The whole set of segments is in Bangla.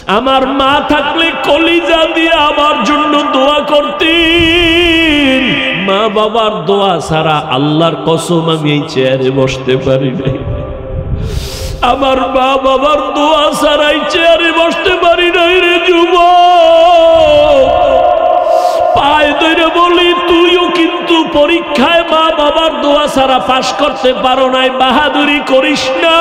আমার মা থাকলে কলিজা দিয়ে আমার জন্য দোয়া করতেন। মা বাবার দোয়া ছাড়া আল্লাহর কসম আমি এই চেয়ারে বসতে পারি নাই। আমার মা বাবার দোয়া ছাড়া এই চেয়ারে বসতে পারি নাই রে যুবক। পায়ে ধরে বলি, তুইও কিন্তু পরীক্ষায় মা বাবার দোয়া ছাড়া পাশ করতে পারো নাই, বাহাদুরি করিস না।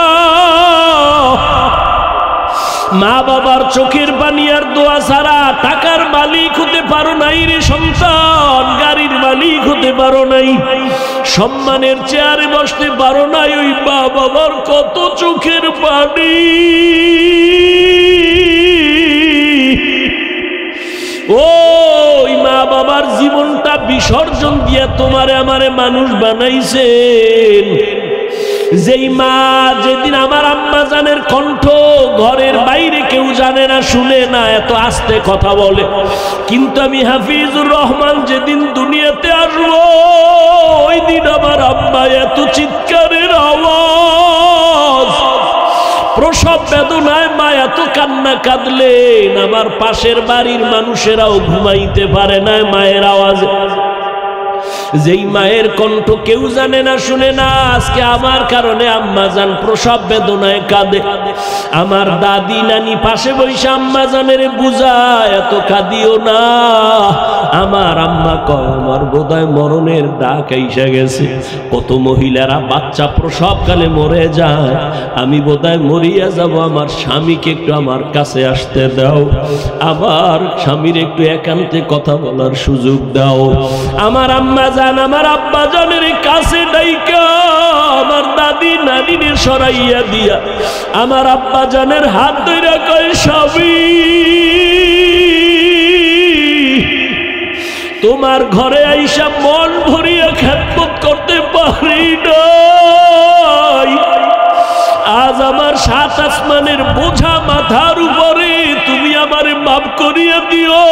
মা বাবার চোখের পানি আর দোয়া ছাড়া টাকার মালিক হতে পারো নাই রে সন্তান, গাড়ির মালিক হতে পারো নাই, সম্মানের চেয়ারে বসতে পারো নাই। ওই মা বাবার কত চোখের পানি। ওই মা বাবার জীবনটা বিসর্জন দিয়া তোমারে আমারে মানুষ বানাইছেন। যেই মা যেদিন আমার আম্মা জানের কণ্ঠ ঘরের বাইরে কেউ জানে না, শুনে না, এত আস্তে কথা বলে, কিন্তু আমি হাফিজুর রহমান যেদিন দুনিয়াতে আসবো ওই দিন আমার আম্মা এত চিৎকারের আওয়াজ, প্রসব বেদনায় মা এত কান্না কাঁদলেন, আমার পাশের বাড়ির মানুষেরাও ঘুমাইতে পারে না মায়ের আওয়াজে। যেই মায়ের কণ্ঠ কেউ জানে না, শুনে না, আজকে আমার কারণে আম্মা জান প্রসব বেদনায় কাঁদে। আমার দাদি নানি পাশে বসে আম্মা জানের বুঝায়, এত কাঁদিও না। আমার আম্মা কয়, আমার বোধহয় মরণের ডাক আইসা গেছে। কত মহিলারা বাচ্চা প্রসবকালে মরে যায়, আমি বোধহয় মরিয়া যাব, আমার স্বামীকে একটু আমার কাছে আসতে দাও, আমার স্বামীর একটু একান্তে কথা বলার সুযোগ দাও। আমার আম্মা জান আমার আব্বা জানের কাছে ডাইকা আমার দাদি নানিরে সরাইয়া দিয়া আমার আব্বা জানের হাত ধইরা কয়, স্বামী তোমার ঘরে আইসা মন ভরিয়া খেদমত করতে পারি নাই। আজ আমার সাত আসমানের বোঝা মাথার উপরে, তুমি আমারে মাফ করিয়া দিও।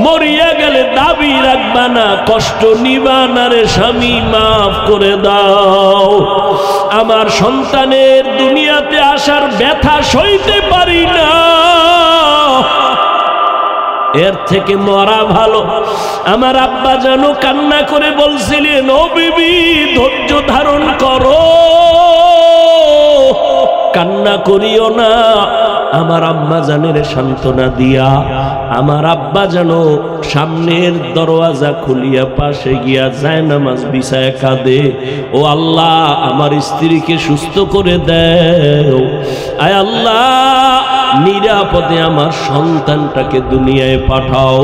মরিয়া গেলে দাবি রাখবা না, কষ্ট নিবা না রে স্বামী, মাফ করে দাও। আমার সন্তানের দুনিয়াতে আসার ব্যথা সইতে পারি না, এর থেকে মরা ভালো। আমার আব্বা জানো কান্না করে বলছিলেন, ও বিবি ধৈর্য ধারণ করো, কান্না করিও না। আমার আম্মা জানের সান্ত্বনা দিয়া আমার আব্বা জানো সামনের দরওয়াজা খুলিয়া পাশে গিয়া যায় নামাজ বিছায় কাঁদে, ও আল্লাহ আমার স্ত্রীকে সুস্থ করে দাও, আয় আল্লাহ নিরাপদে আমার সন্তানটাকে দুনিয়ায় পাঠাও।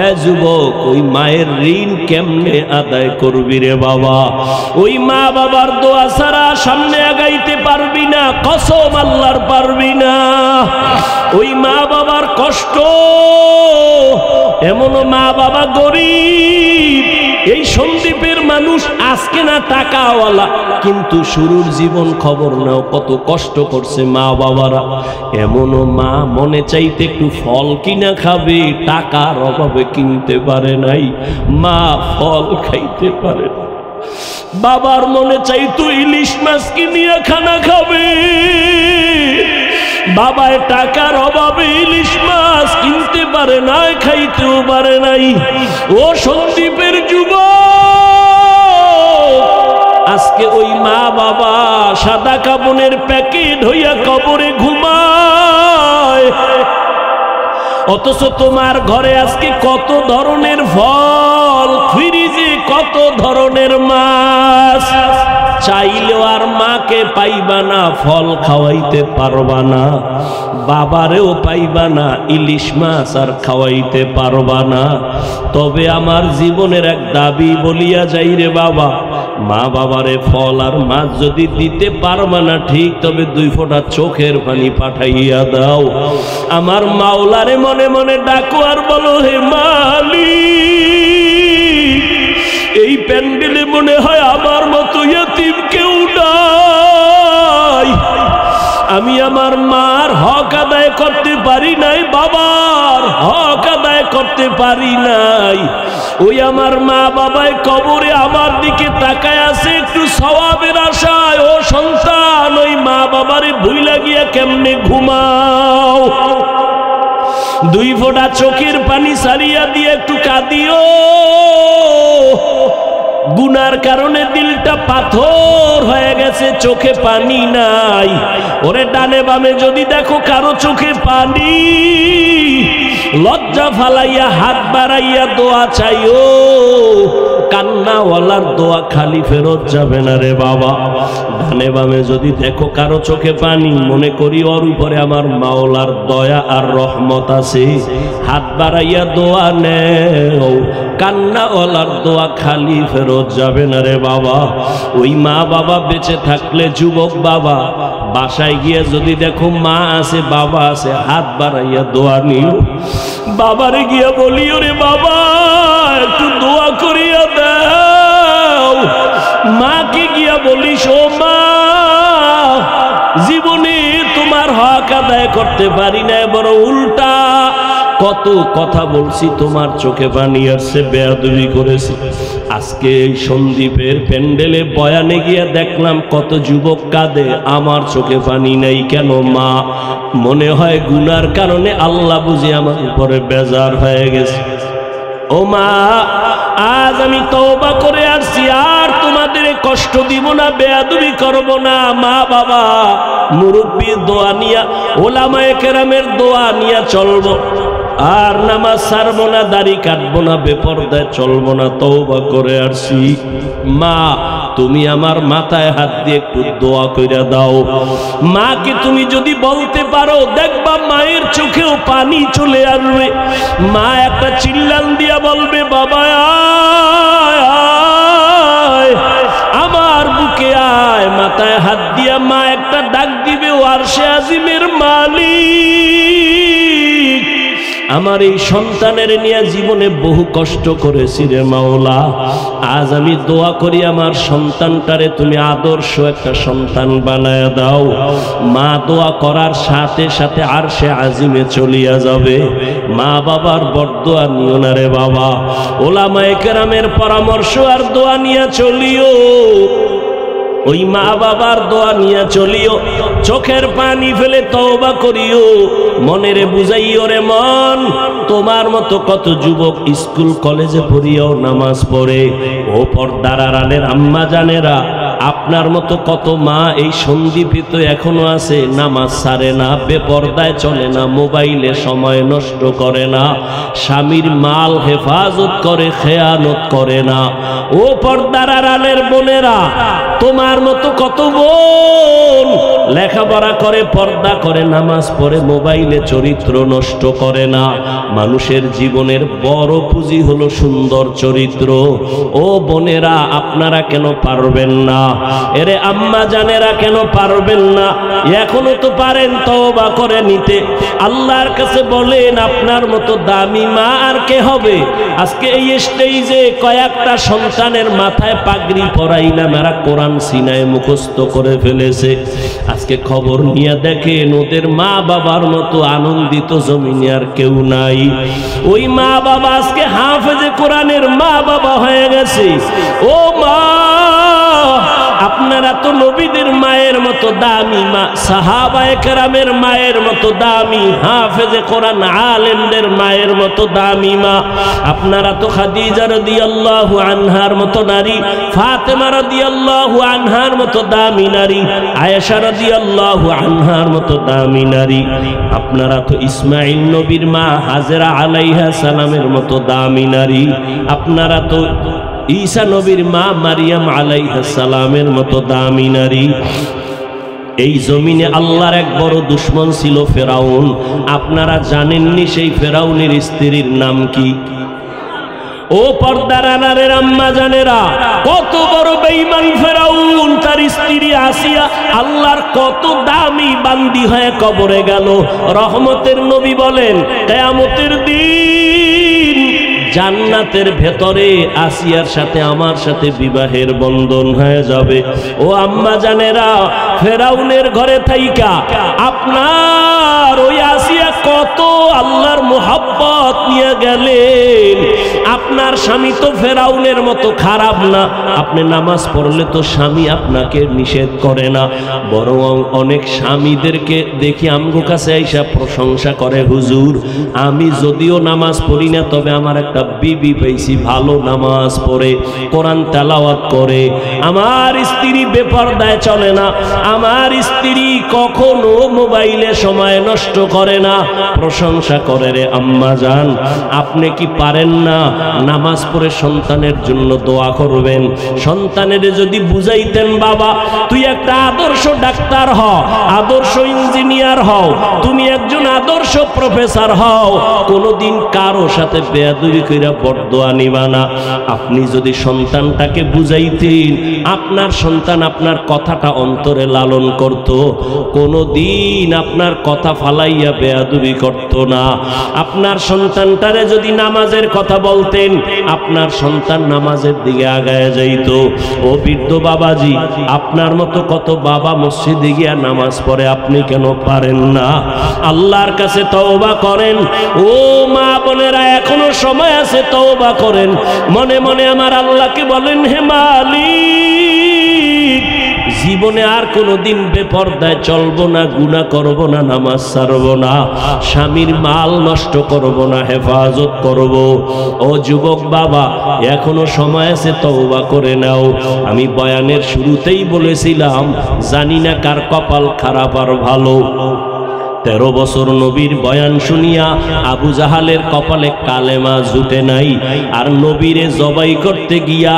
এ যুবক, ওই মায়ের ঋণ কেমনে আদায় করবি রে বাবা? ওই মা বাবার দোয়া ছাড়া সামনে আগাইতে পারবি না, কসম আল্লাহর পারবি না। ওই মা বাবার কষ্ট, এমন মা বাবা গরিব, এই সন্দ্বীপের মানুষ আজকে না টাকাওয়ালা, কিন্তু শুরুর জীবন খবর নাও কত কষ্ট করছে মা বাবারা। এমনও মা মনে চাইতে একটু ফল কিনা খাবে, টাকার অভাবে কিনতে পারে নাই, মা ফল খাইতে পারে। বাবার মনে চাইতো ইলিশ মাছ কিনিয়া খানা খাবে, বাবায় টাকার অভাবে ইলিশ মাছ কিনতে পারে নাই, খাইতেও পারে নাই। ও সন্দ্বীপের যুবক, আজকে ওই মা বাবা সাদা কাপড়ের প্যাকেট হইয়া কবরে ঘুমায়, অথচ তোমার ঘরে আজকে কত ধরনের ফল, ফ্রিজে কত ধরনের মাছ, চাইলেও আর মাকে পাইবা না, ফল খাওয়াইতে পারবা না, বাবারেও পাইবা না, ইলিশ মাছ আর খাওয়াইতে পারবা না। তবে আমার জীবনের এক দাবি বলিয়া যাই রে বাবা, মা বাবারে ফল আর মাছ যদি দিতে পারবা না ঠিক, তবে 2 ফোঁটা চোখের পানি পাঠাইয়া দাও। আমার মাওলারে মনে মনে ডাকো আর বলো, হে মালিক, এই প্যান্ডেলে মনে হয় আমার মতো ইয়তিম কেউ নাই, আমি আমার মার হক আদায় করতে পারি নাই, বাবার হক আদায় করতে পারি নাই। ওই আমার মা বাবায় কবরে আমার দিকে তাকায় আছে একটু সওয়াবের আশায়। ও সন্তান, ওই মা বাবারে ভুইলা গিয়া কেমনে ঘুমা? দুই ফোঁটা চোখের পানি সারিয়া দিয়ে একটু কাঁদিও। গুনার কারণে দিলটা পাথর হয়ে গেছে, চোখে পানি নাই। ওরে ডানে বামে যদি দেখো কারো চোখে পানি, লজ্জা ফালাইয়া হাত বাড়াইয়া দোয়া চাইও। কান্নাওয়ালার দোয়া খালি ফেরত যাবে না রে বাবা। ডানে বামে যদি দেখো কারো চোখে পানি, মনে করি ওর উপরে আমার মাওলার দয়া আর রহমত আছে, হাত বাড়াইয়া দোয়া নেও। কান্নাওয়ালার দোয়া খালি ফেরত যাবে না রে বাবা। ওই মা বাবা বেঁচে থাকলে, যুবক বাবা বাসায় গিয়ে যদি দেখো মা আছে বাবা আছে, হাত বাড়াইয়া দোয়া নিও। বাবারে গিয়া বলিও রে বাবা একটু দোয়া করিয়া দাও। মাকে গিয়া বলিস ও মা, জীবনে তোমার হক আদায় করতে পারি না, বড় উল্টা কত কথা বলছি, তোমার চোখে পানি আসছে, বেয়াদবি করেছি। আজকে এই সন্দীপের প্যান্ডেলে বয়ানে গিয়ে দেখলাম কত যুবক কাঁদে, আমার চোখে পানি নাই কেন মা? মনে হয় গুনার কারণে আল্লাহ বুঝি আমার উপরে বেজার হয়ে গেছে। ও মা, আজ আমি তওবা করে আসছি, আর তোমাদের কষ্ট দিব না, বেয়াদবি করব না। মা বাবা মুরব্বীর দোয়া নিয়া, ওলামায়ে কেরামের দোয়া নিয়া চলবো, আর নামাজ ছাড়বো না, দাড়ি কাটবো না, বেপরদায় চলবো না, তওবা করে আসছি। মা তুমি আমার মাথায় হাত দিয়ে একটু দোয়া কইরা দাও। মাকে তুমি যদি বলতে পারো, দেখবা মায়ের চোখেও পানি চলে আসবে। মা একটা চিল্লান দিয়া বলবে, বাবা আয়, আমার বুকে আয়। মাথায় হাত দিয়া মা একটা ডাক দিবে, ও আরশে আজিমের মালিক, আমার এই সন্তানের নিয়ে জীবনে বহু কষ্ট করেছি রে মাওলা। আজ আমি দোয়া করি আমার সন্তানটারে তুমি আদর্শ একটা সন্তান বানায় দাও। মা দোয়া করার সাথে সাথে আরশে আজিমে চলিয়া যাবে। মা বাবার বরদোয়া নিও না রে বাবা, ওলামায়ে কেরামের পরামর্শ আর দোয়া নিয়ে চলিও। ওই মা বাবার দোয়া নিয়ে চলিও, চোখের পানি ফেলে তওবা করিও। মনেরে বুঝাইও রে মন, তোমার মতো কত যুবক স্কুল কলেজে পড়িয়াও নামাজ পড়ে। ও পর্দার আড়ালের আম্মা জানেরা, আপনার মতো কত মা এই সন্দীপে তো এখনো আছে, নামাজ ছাড়ে না, বেপর্দায় চলে না, মোবাইলে সময় নষ্ট করে না, স্বামীর মাল হেফাজত করে, খেয়ানত করে না। ও পর্দার আড়ালের বোনেরা, তোমার মতো কত বোন লেখাপড়া করে, পর্দা করে, নামাজ পড়ে, মোবাইলে চরিত্র নষ্ট করে না। মানুষের জীবনের বড় পুঁজি হলো সুন্দর চরিত্র। ও বোনেরা, আপনারা কেন পারবেন না? এরে আম্মা জানেরা কেন পারবেন না? এখনো তো পারেন তওবা করে নিতে। আল্লাহর কাছে বলেন, আপনার মতো দামি মা আর কে হবে? আজকে এই স্টেজে কয়েকটা সন্তানের মাথায় পাগড়ি পরাইলাম, এরা কোরআন সিনায় মুখস্থ করে ফেলেছে। আজকে খবর নিয়ে দেখেন, ওদের মা বাবার মতো আনন্দিত জমিনে আর কেউ নাই। ওই মা বাবা আজকে হাফেজে কোরআনের মা বাবা হয়ে গেছে। ও মা, আপনারা তো নবীদের মায়ের মতো দামি মা, সাহাবায়ে কেরামের মায়ের মতো দামি, হাফেজে কোরআন আলেমদের মায়ের মতো দামি মা। আপনারা তো খাদিজা রাদিয়াল্লাহু আনহার মতো নারী, ফাতেমা রাদিয়াল্লাহু আনহার মতো দামি নারী, আয়েশা রাদিয়াল্লাহু আনহার মতো দামি নারী। আপনারা তো ইসমাঈল নবীর মা হাজেরা আলাইহা সালামের মতো দামি নারী। আপনারা তো ঈসা নবীর মা মারিয়াম আলাইহিস সালামের মতো দামি নারী। এই জমিনে আল্লাহর এক বড় দুশমন ছিল ফেরাউন। আপনারা জানেননি সেই ফেরাউনের স্ত্রীর নাম কি? ও পর্দার আড়ালের আম্মা জানেরা, কত বড় বেঈমান ফেরাউন, তার স্ত্রী আসিয়া আল্লাহর কত দামি বান্দি হয়ে কবরে গেল। রহমতের নবী বলেন, কিয়ামতের দিন জান্নাতের ভেতরে আসিয়ার সাথে আমার সাথে বিবাহের বন্ধন হয়ে যাবে। ও আম্মা জানেরা, ফেরাউনের ঘরে থাইকা আপনার ওই আসিয়া কত আল্লাহর মুহাব্বত নিয়ে গেলেন। আপনার স্বামী তো ফেরাউনের মতো খারাপ না, আপনি নামাজ পড়লে তো স্বামী আপনাকে নিষেধ করে না, বরং অনেক স্বামীদেরকে দেখি আমগো কাছে আইসা প্রশংসা করে, হুজুর আমি যদিও নামাজ পড়ি না, তবে আমার একটা বিবি পেয়েছি ভালো নামাজ পড়ে, কোরআন তেলাওয়াত করে, আমার স্ত্রী বেপরদায় চলে না, আমার স্ত্রী কখনো মোবাইলে সময় নষ্ট করে না। প্রশংসা করে। রে আম্মা জান, আপনি কি পারেন না নামাজ পড়ে সন্তানের জন্য দোয়া করবেন? সন্তানের যদি বুঝাইতেন, বাবা তুই একটা আদর্শ ডাক্তার হও, আদর্শ ইঞ্জিনিয়ার হও, তুমি একজন আদর্শ প্রফেসর হও, কোনোদিন কারো সাথে বেয়াদবি কইরা বরদোয়া নিবা না। আপনি যদি সন্তানটাকে বুঝাইতেন, আপনার সন্তান আপনার কথাটা অন্তরে লালন করত, কোনোদিন আপনার কথা ফালাইয়া বেয়াদবি করত না। আপনার সন্তানটারে যদি নামাজের কথা বলতেন, আপনার সন্তান নামাজের দিকে আগায় যাইত। ও বৃদ্ধ বাবাজি, আপনার মতো কত বাবা মসজিদে গিয়া নামাজ পড়ে, আপনি কেন পারেন না? আল্লাহর কাছে তওবা করেন। ও মা বোনেরা, এখনো সময় আছে, তওবা করেন। মনে মনে আমার আল্লাহকে বলেন, হে মালিক, জীবনে আর কোনোদিন বেপরদায় চলবো না, গুনাহ করব না, নামাজ ছাড়ব না, স্বামীর মাল নষ্ট করব না, হেফাজত করব। ও যুবক বাবা, এখনো সময় আছে, তওবা করে নাও। আমি বয়ানের শুরুতেই বলেছিলাম, জানি না কার কপাল খারাপ আর ভালো। 13 বছর নবীর বয়ান শুনিয়া আবু জাহালের কপালে কালেমা জুটে নাই, আর নবীরে জবাই করতে গিয়া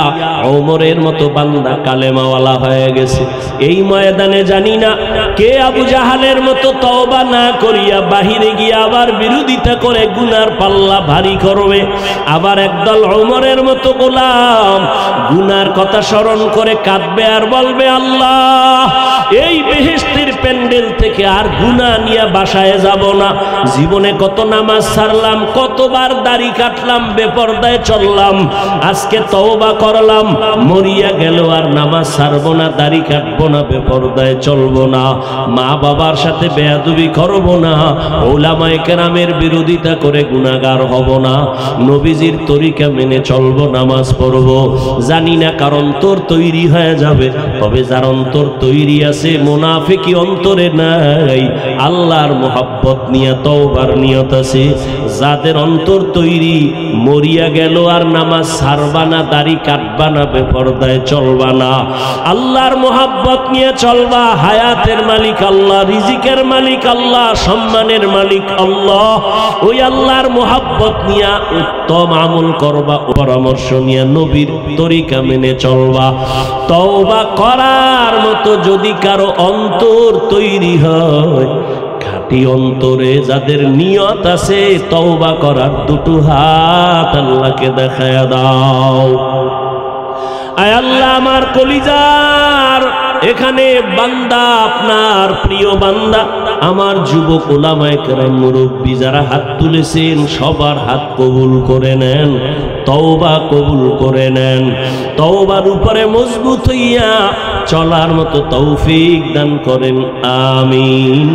ওমরের মতো বান্দা কালেমাওয়ালা হয়ে গেছে। এই ময়দানে জানি না কে আবু জাহালের মতো তওবা না করিয়া বাহিরে গিয়া আবার বিরোধিতা করে গুনার পাল্লা ভারী করবে। আবার একদল ওমরের মতো গোলাম গুনার কথা স্মরণ করে কাঁদবে আর বলবে, আল্লাহ এই বেহেশতের প্যান্ডেল থেকে আর গুনাহ নিয়ে বাসায় যাব না। জীবনে কত নামাজ ছাড়লাম, কতবার দাড়ি কাটলাম, বেপরদায় চললাম, আজকে তওবা করলাম, মরিয়া গেল আর নামাজ ছাড়বো না, দাড়ি কাটবো না, বেপরদায় চলবো না, মা বাবার সাথে বেয়াদবি করব না, ওলামায়ে কেরামের বিরোধিতা করে গুনাহগার হব না, নবীজির তরিকা মেনে চলবো, নামাজ পড়বো। জানি না কার অন্তর তৈরি হয়ে যাবে, তবে যার অন্তর তৈরি আছে, মুনাফিকি অন্তরে নাই, আল্লাহর মোহাব্বত নিয়ে তওবার নিয়ত আছে, যাদের অন্তর তৈরি, মরিয়া গেল আর নামাজ ছাড়বা না, দাড়ি কাটবা না, বেপরদায় চলবা না, আল্লাহর মোহাব্বত নিয়ে চলবা। হায়াতের মালিক আল্লাহ, রিজিকের মালিক আল্লাহ, সম্মানের মালিক আল্লাহ। ওই আল্লাহর মোহাব্বত নিয়ে উত্তম আমল করবা, পরামর্শ নিয়ে নবীর তরিকা মেনে চলবা। তওবা করার মতো যদি কারো অন্তর তৈরি হয়, খাঁটি অন্তরে যাদের নিয়ত আছে তওবা করার, দুটো হাত আল্লাহকে দেখায় দাও। আয় আল্লাহ, আমার কলিজার এখানে বান্দা, আপনার প্রিয় বান্দা, আমার যুবক ওলামায়ে কেরাম, মুরব্বী যারা হাত তুলেছেন, সবার হাত কবুল করে নেন, তওবা কবুল করে নেন, তওবার উপরে মজবুত হইয়া চলার মতো তৌফিক দান করেন, আমিন।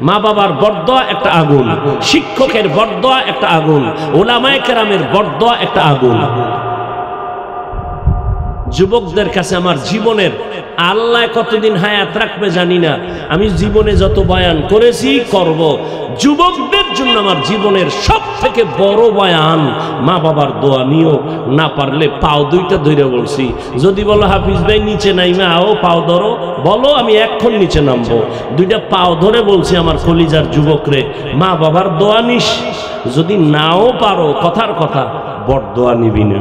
মা বাবার বরদোয়া একটা আগুন, শিক্ষকের বরদোয়া একটা আগুন, ওলামায়ে কেরামের বরদোয়া একটা আগুন। যুবকদের কাছে আমার জীবনের, আল্লাহ কতদিন হায়াত রাখবে জানি না, আমি জীবনে যত বয়ান করেছি করব, যুবকদের জন্য আমার জীবনের সব থেকে বড় বয়ান, মা বাবার দোয়া নিও। না পারলে পাও দুইটা ধরে বলছি, যদি বলো হাফিজ ভাই নিচে নাইমা আও, পাও ধরো, বলো আমি এক্ষণ নিচে নামবো, দুইটা পাও ধরে বলছি আমার কলিজার যুবকরে, মা বাবার দোয়া নিস। যদি নাও পারো, কথার কথা, বড় দোয়া নিবি না।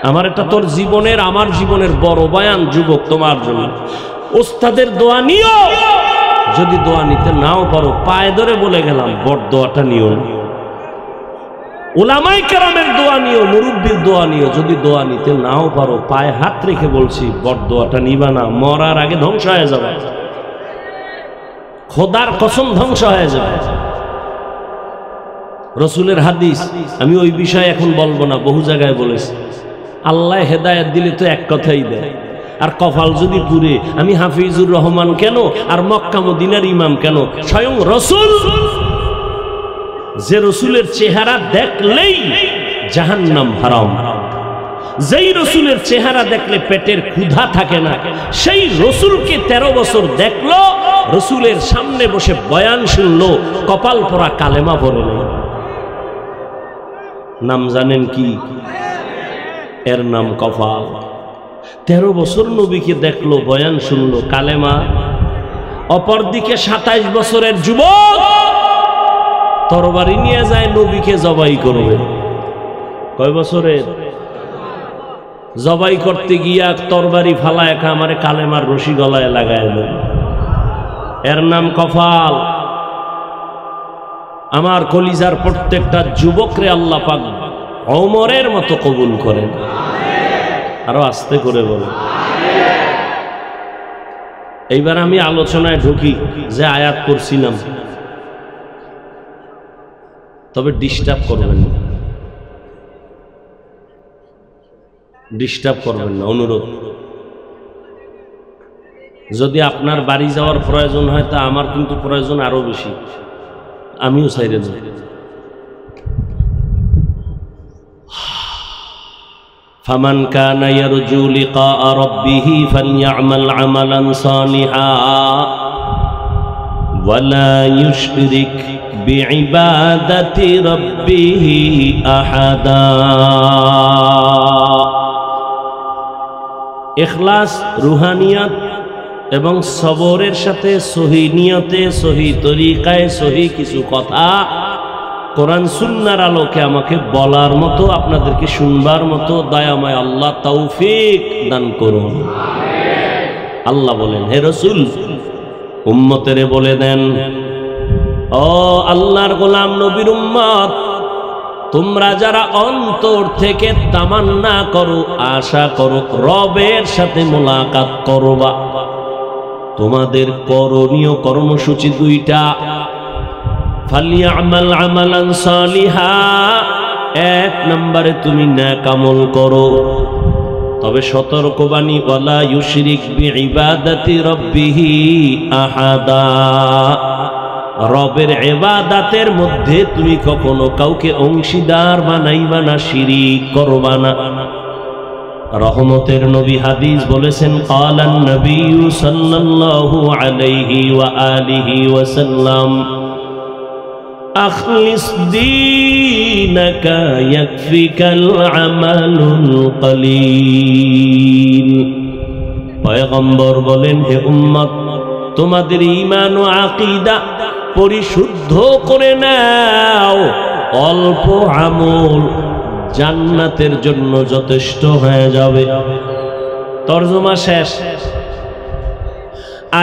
আমার এটা তোর জীবনের, আমার জীবনের বড় বয়ান যুবক, তোমার জন্য। ওস্তাদের দোয়া নিও, যদি দোয়া নিতে নাও পারো, পায়ে ধরে বলে গেলাম, বড় দোয়াটা নিও না। ওলামায়ে কেরামের দোয়া নিও, মুরব্বির দোয়া নিও, যদি দোয়া নিতে নাও পারো, পায়ে হাত রেখে বলছি, বড় দোয়াটা নিবা না, মরার আগে ধ্বংস হয়ে যাবে, খোদার কসম ধ্বংস হয়ে যাবে। রসুলের হাদিস, আমি ওই বিষয়ে এখন বলবো না, বহু জায়গায় বলেছি। আল্লাহ হেদায়েত দিলে তো এক কথাই দেয়, আর কপাল যদি পুরে, আমি হাফিজুর রহমান কেন আর মক্কা মদিনার ইমাম কেন? স্বয়ং রসুল, যে রসুলের চেহারা দেখলেই জাহান্নাম হারাম। যেই রসুলের চেহারা দেখলে পেটের ক্ষুধা থাকে না, সেই রসুলকে 13 বছর দেখলো, রসুলের সামনে বসে বয়ান শুনলো, কপাল পরা কালেমা পড়ে নেই। নাম জানেন কি? এর নাম কপাল। 13 বছর নবীকে দেখলো, বয়ান শুনলো, কালেমা। অপরদিকে 27 বছরের যুবক তরবারি নিয়ে যায় নবীকে জবাই করবে। কয় বছরের? জবাই করতে গিয়া তরবারি ফালায় আমারে কালেমার রশি গলায় লাগায় দেয়। এর নাম কপাল। আমার কলিজার প্রত্যেকটা যুবকরে আল্লাহ পাক ওমরের মতো কবুল করেন। আরো আস্তে করে বলেন। এইবার আমি আলোচনায় ঢুকি। যে আয়াত করছিলাম, তবে ডিস্টার্ব করবেন না, ডিস্টার্ব করবেন না, অনুরোধ। যদি আপনার বাড়ি যাওয়ার প্রয়োজন হয়, তা আমার কিন্তু প্রয়োজন আরো বেশি, আমিও চাইরে যাই। ফামান কানা ইয়ারজু লিকা রাব্বিহি ফালইআমাল আমালান সালিহা ওয়ালা ইউশরিক বিইবাদাতি রাব্বিহি আহাদা। ইখলাস, রুহানিয়ত এবং সবরের সাথে সহি নিয়তে, সহি তরিকায়, সহি কিছু কথা কোরআন সুন্নাহর আলোকে আমাকে বলার মতো, আপনাদেরকে শুনবার মতো দয়াময় আল্লাহ তৌফিক দান করুন। আল্লাহ বলেন, হে রাসূল, উম্মতেরে বলে দেন, ও আল্লাহর গোলাম নবীর উম্মত, তোমরা যারা অন্তর থেকে তামান্না করো, আশা করো রবের সাথে মোলাকাত করবা, তোমাদের করণীয় কর্মসূচি দুইটা। ফালিয়ামাল আমালান সালিহা, 1 নম্বরে তুমি নেক আমল করো, তবে সতর্কবাণী, ওয়ালা ইউশরিক বিইবাদাতি রাব্বিহি আহাদা, রবের ইবাদতের মধ্যে তুমি কখনো কাউকে অংশীদার বানাইবা না, শিরিক করবা না। রহমতের নবী হাদিস বলেছেন, ক্বালান নবী সাল্লাল্লাহু আলাইহি ওয়া আলিহি ওয়াসাল্লাম, আখলিস দীনাকা ইয়াকফিকাল আমালুল কলিল। পয়গম্বর বলেন, হে উম্মত, তোমাদের ঈমান ও আকীদা পরিশুদ্ধ করে নাও, অল্প আমল জান্নাতের জন্য যথেষ্ট হয়ে যাবে। তরজমা শেষ।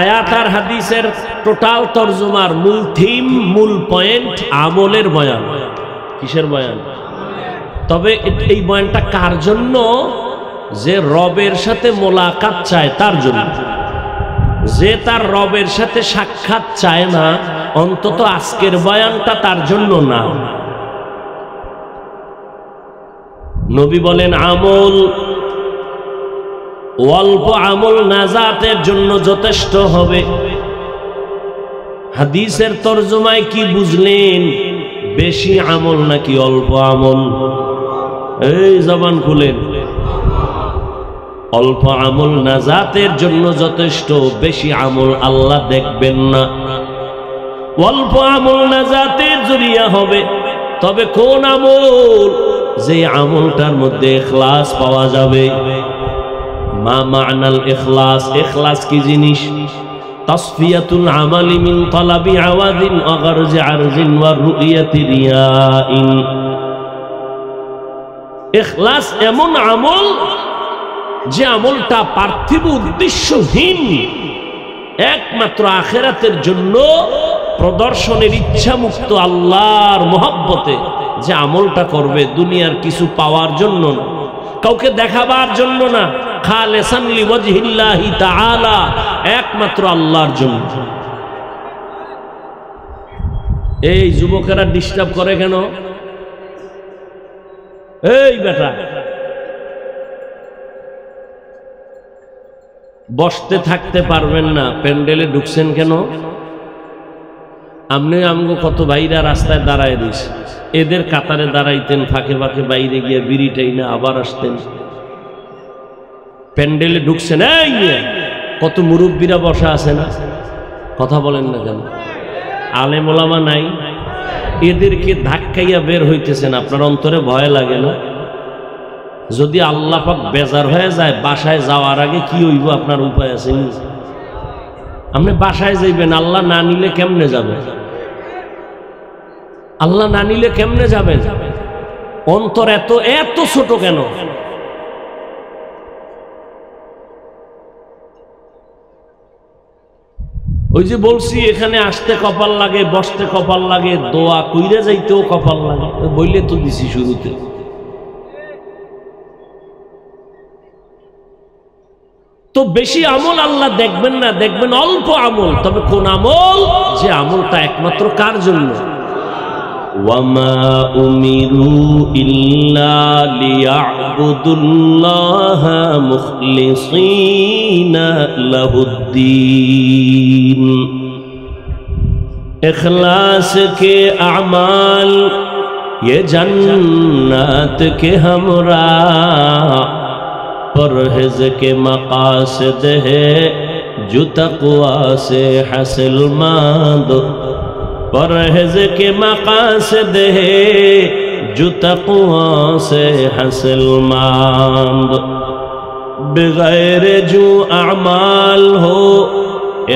আয়াত আর হাদিসের টোটাল তরজমার মূল থিম, মূল পয়েন্ট আমলের বয়ান। কিসের বয়ান? তবে এই বয়ানটা কার জন্য? যে রবের সাথে মোলাকাত চায় তার জন্য। যে তার রবের সাথে সাক্ষাৎ চায় না, অন্তত আজকের বয়ানটা তার জন্য না। নবী বলেন, আমল, অল্প আমল নাজাতের জন্য যথেষ্ট হবে। হাদিসের তরজমায় কি বুঝলেন? বেশি আমল নাকি অল্প আমল? এই জবান খুলেন। অল্প আমল নাজাতের জন্য যথেষ্ট, বেশি আমল আল্লাহ দেখবেন না। অল্প আমল নাজাতের জরিয়া হবে, তবে কোন আমল? যে আমলটার মধ্যে ইখলাস পাওয়া যাবে। মা মা'নাল ইখলাস? ইখলাস কি জিনিস? তাসফিয়াতুল আমালি মিন তালাবি আওয়াদিন ওয়া গারজি আরজিন ওয়া রুইয়াতি রিয়াইন। ইখলাস এমন আমল যে আমলটা পার্থিব উদ্দেশ্যহীন, একমাত্র আখিরাতের জন্য প্রদর্শনের ইচ্ছা মুক্ত আল্লাহর মহব্বতে যে আমলটা করবে, দুনিয়ার কিছু পাওয়ার জন্য না, কাউকে দেখাবার জন্য না, খালিসান লিওয়াজহিল্লাহি তাআলা, একমাত্র আল্লাহর জন্য। এই যুবকেরা ডিস্টার্ব করে কেন? এই বেটা, বসতে থাকতে পারবেন না, প্যান্ডেলে ঢুকছেন কেন? আপনি আমগো কত ভাইরা রাস্তায় দাঁড়ায় দিস, এদের কাতারে দাঁড়াইতেন, ফাঁকে ফাঁকে বাইরে গিয়ে বিড়িটাই না আবার আসতেন। প্যান্ডেলে ঢুকছেন, এই কত মুরব্বীরা বসা আছে না, কথা বলেন না কেন? আলেম ওলামা নাই, এদেরকে ধাক্কাইয়া বের হইতেছেন, আপনার অন্তরে ভয় লাগে না? যদি আল্লাহ পাক বেজার হয়ে যায়, বাসায় যাওয়ার আগে কি হইব আপনার উপায় আছে? আপনি বাসায় যাইবেন, আল্লাহ না নিলে কেমনে যাবেন? আল্লাহ না নিলে কেমনে যাবেন? অন্তর এত এত ছোট কেন? ওই যে বলছি এখানে আসতে কপাল লাগে, বসতে কপাল লাগে, দোয়া কইরে যাইতেও কপাল লাগে, বইলে তো দিছি শুরুতে। তো বেশি আমল আল্লাহ দেখবেন না, দেখবেন অল্প আমল। তবে কোন আমল? যে আমলটা একমাত্র কার জন্য? ওয়ামা উমিরু ইল্লা লিয়াবুদুল্লাহা মুখলিসিনা লাহুদ্দীন। इखलास के अमाल ये जन्नत के हमरा, परहेज के मकासद है जो तक़वा से हासिल मांद। परहेज के मकासद है जो तक़वा से हासिल मांद। बगैर जो अमाल हो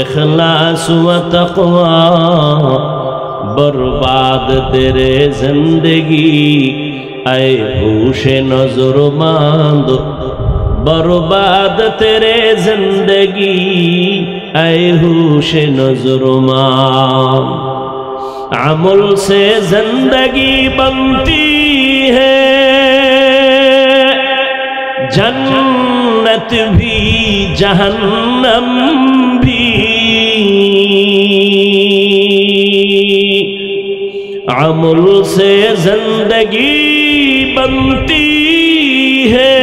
इखलास व तक़वा, बर्बाद तेरे जिंदगी ऐ होश नज़रमंद। बर्बाद तेरे जिंदगी ऐ होश नज़रमंद। अमल से जिंदगी बनती है, जन्नत भी जहन्नम भी। अमल से जिंदगी बनती है,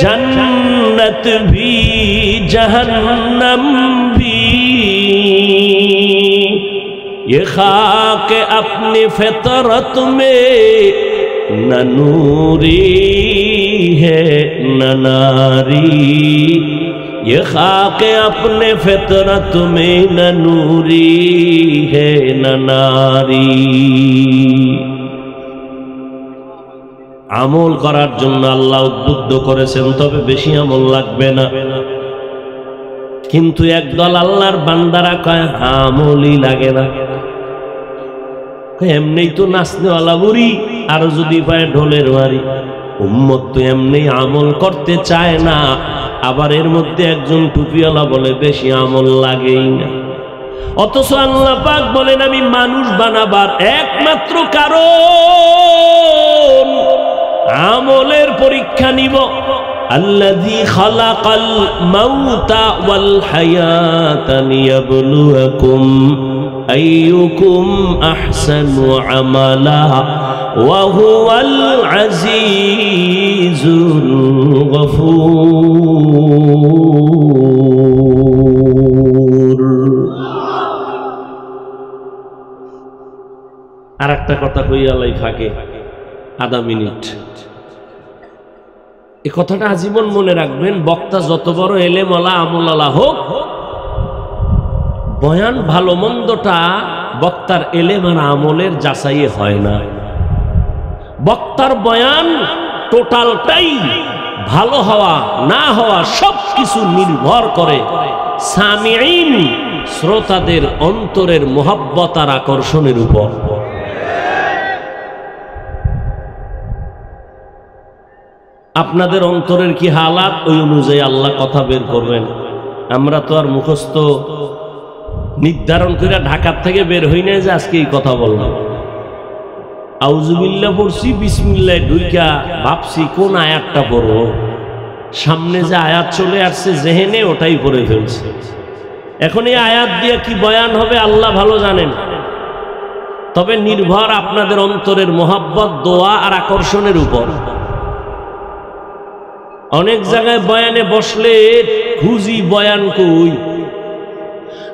जन्नत भी जहन्नम भी। ये खाक अपनी फितरत में न नूरी है न नारी। ये खाक अपने फितरत में न नूरी है न नारी। আমল করার জন্য আল্লাহ উদ্বুদ্ধ করেছেন, তবে বেশি আমল লাগবে না। কিন্তু একদল আল্লাহর বান্দারা কয় আমলই লাগে না, এমনি তো নাচনেওয়ালা বুড়ি, আর যদি পায় ঢোলের বাড়ি। উম্মত তো এমনি আমল করতে চায় না, আবার এর মধ্যে একজন টুপিওয়ালা বলে বেশি আমল লাগেই না। অথচ আল্লাহ পাক বলেন আমি মানুষ বানাবার একমাত্র কারণ আমলের পরীক্ষা নিব। আল্লাযী খালাকাল মাউতা ওয়াল হায়াতা লিয়াবলুয়াকুম আইয়ুকুম আহসানু আমালা ওয়া হুয়াল আজিজুল গফুর। আরেকটা কথা কইয়া লাই ফাঁকে, আধা মিনিট। এই কথাটা আজীবন মনে রাখবেন, বক্তা যত বড় এলেমওয়ালা আমলওয়ালা হোক, বয়ান ভালো মন্দটা বক্তার এলেম আর আমলের যাচাইয়ে হয় না। বক্তার বয়ান টোটালটাই ভালো হওয়া না হওয়া সব কিছু নির্ভর করে সামিঈন শ্রোতাদের অন্তরের মোহাব্বত আর আকর্ষণের উপর। আপনাদের অন্তরের কি হালাত, ওই অনুযায়ী আল্লাহ কথা বের করবেন। আমরা তো আর মুখস্থ নির্ধারণ করে ঢাকার থেকে বের হই না যে আজকে এই কথা বললাম। আউযুবিল্লাহ পড়ছি, বিসমিল্লাহ ঢুইকা ভাবছি কোন আয়াতটা পড়বো, সামনে যে আয়াত চলে আসছে জেহেনে ওটাই পড়ে ফেলছে। এখন এই আয়াত দিয়ে কি বয়ান হবে আল্লাহ ভালো জানেন। তবে নির্ভর আপনাদের অন্তরের মোহাব্বত, দোয়া আর আকর্ষণের উপর। অনেক জায়গায় বয়ানে বসলে খুঁজি বয়ান কই,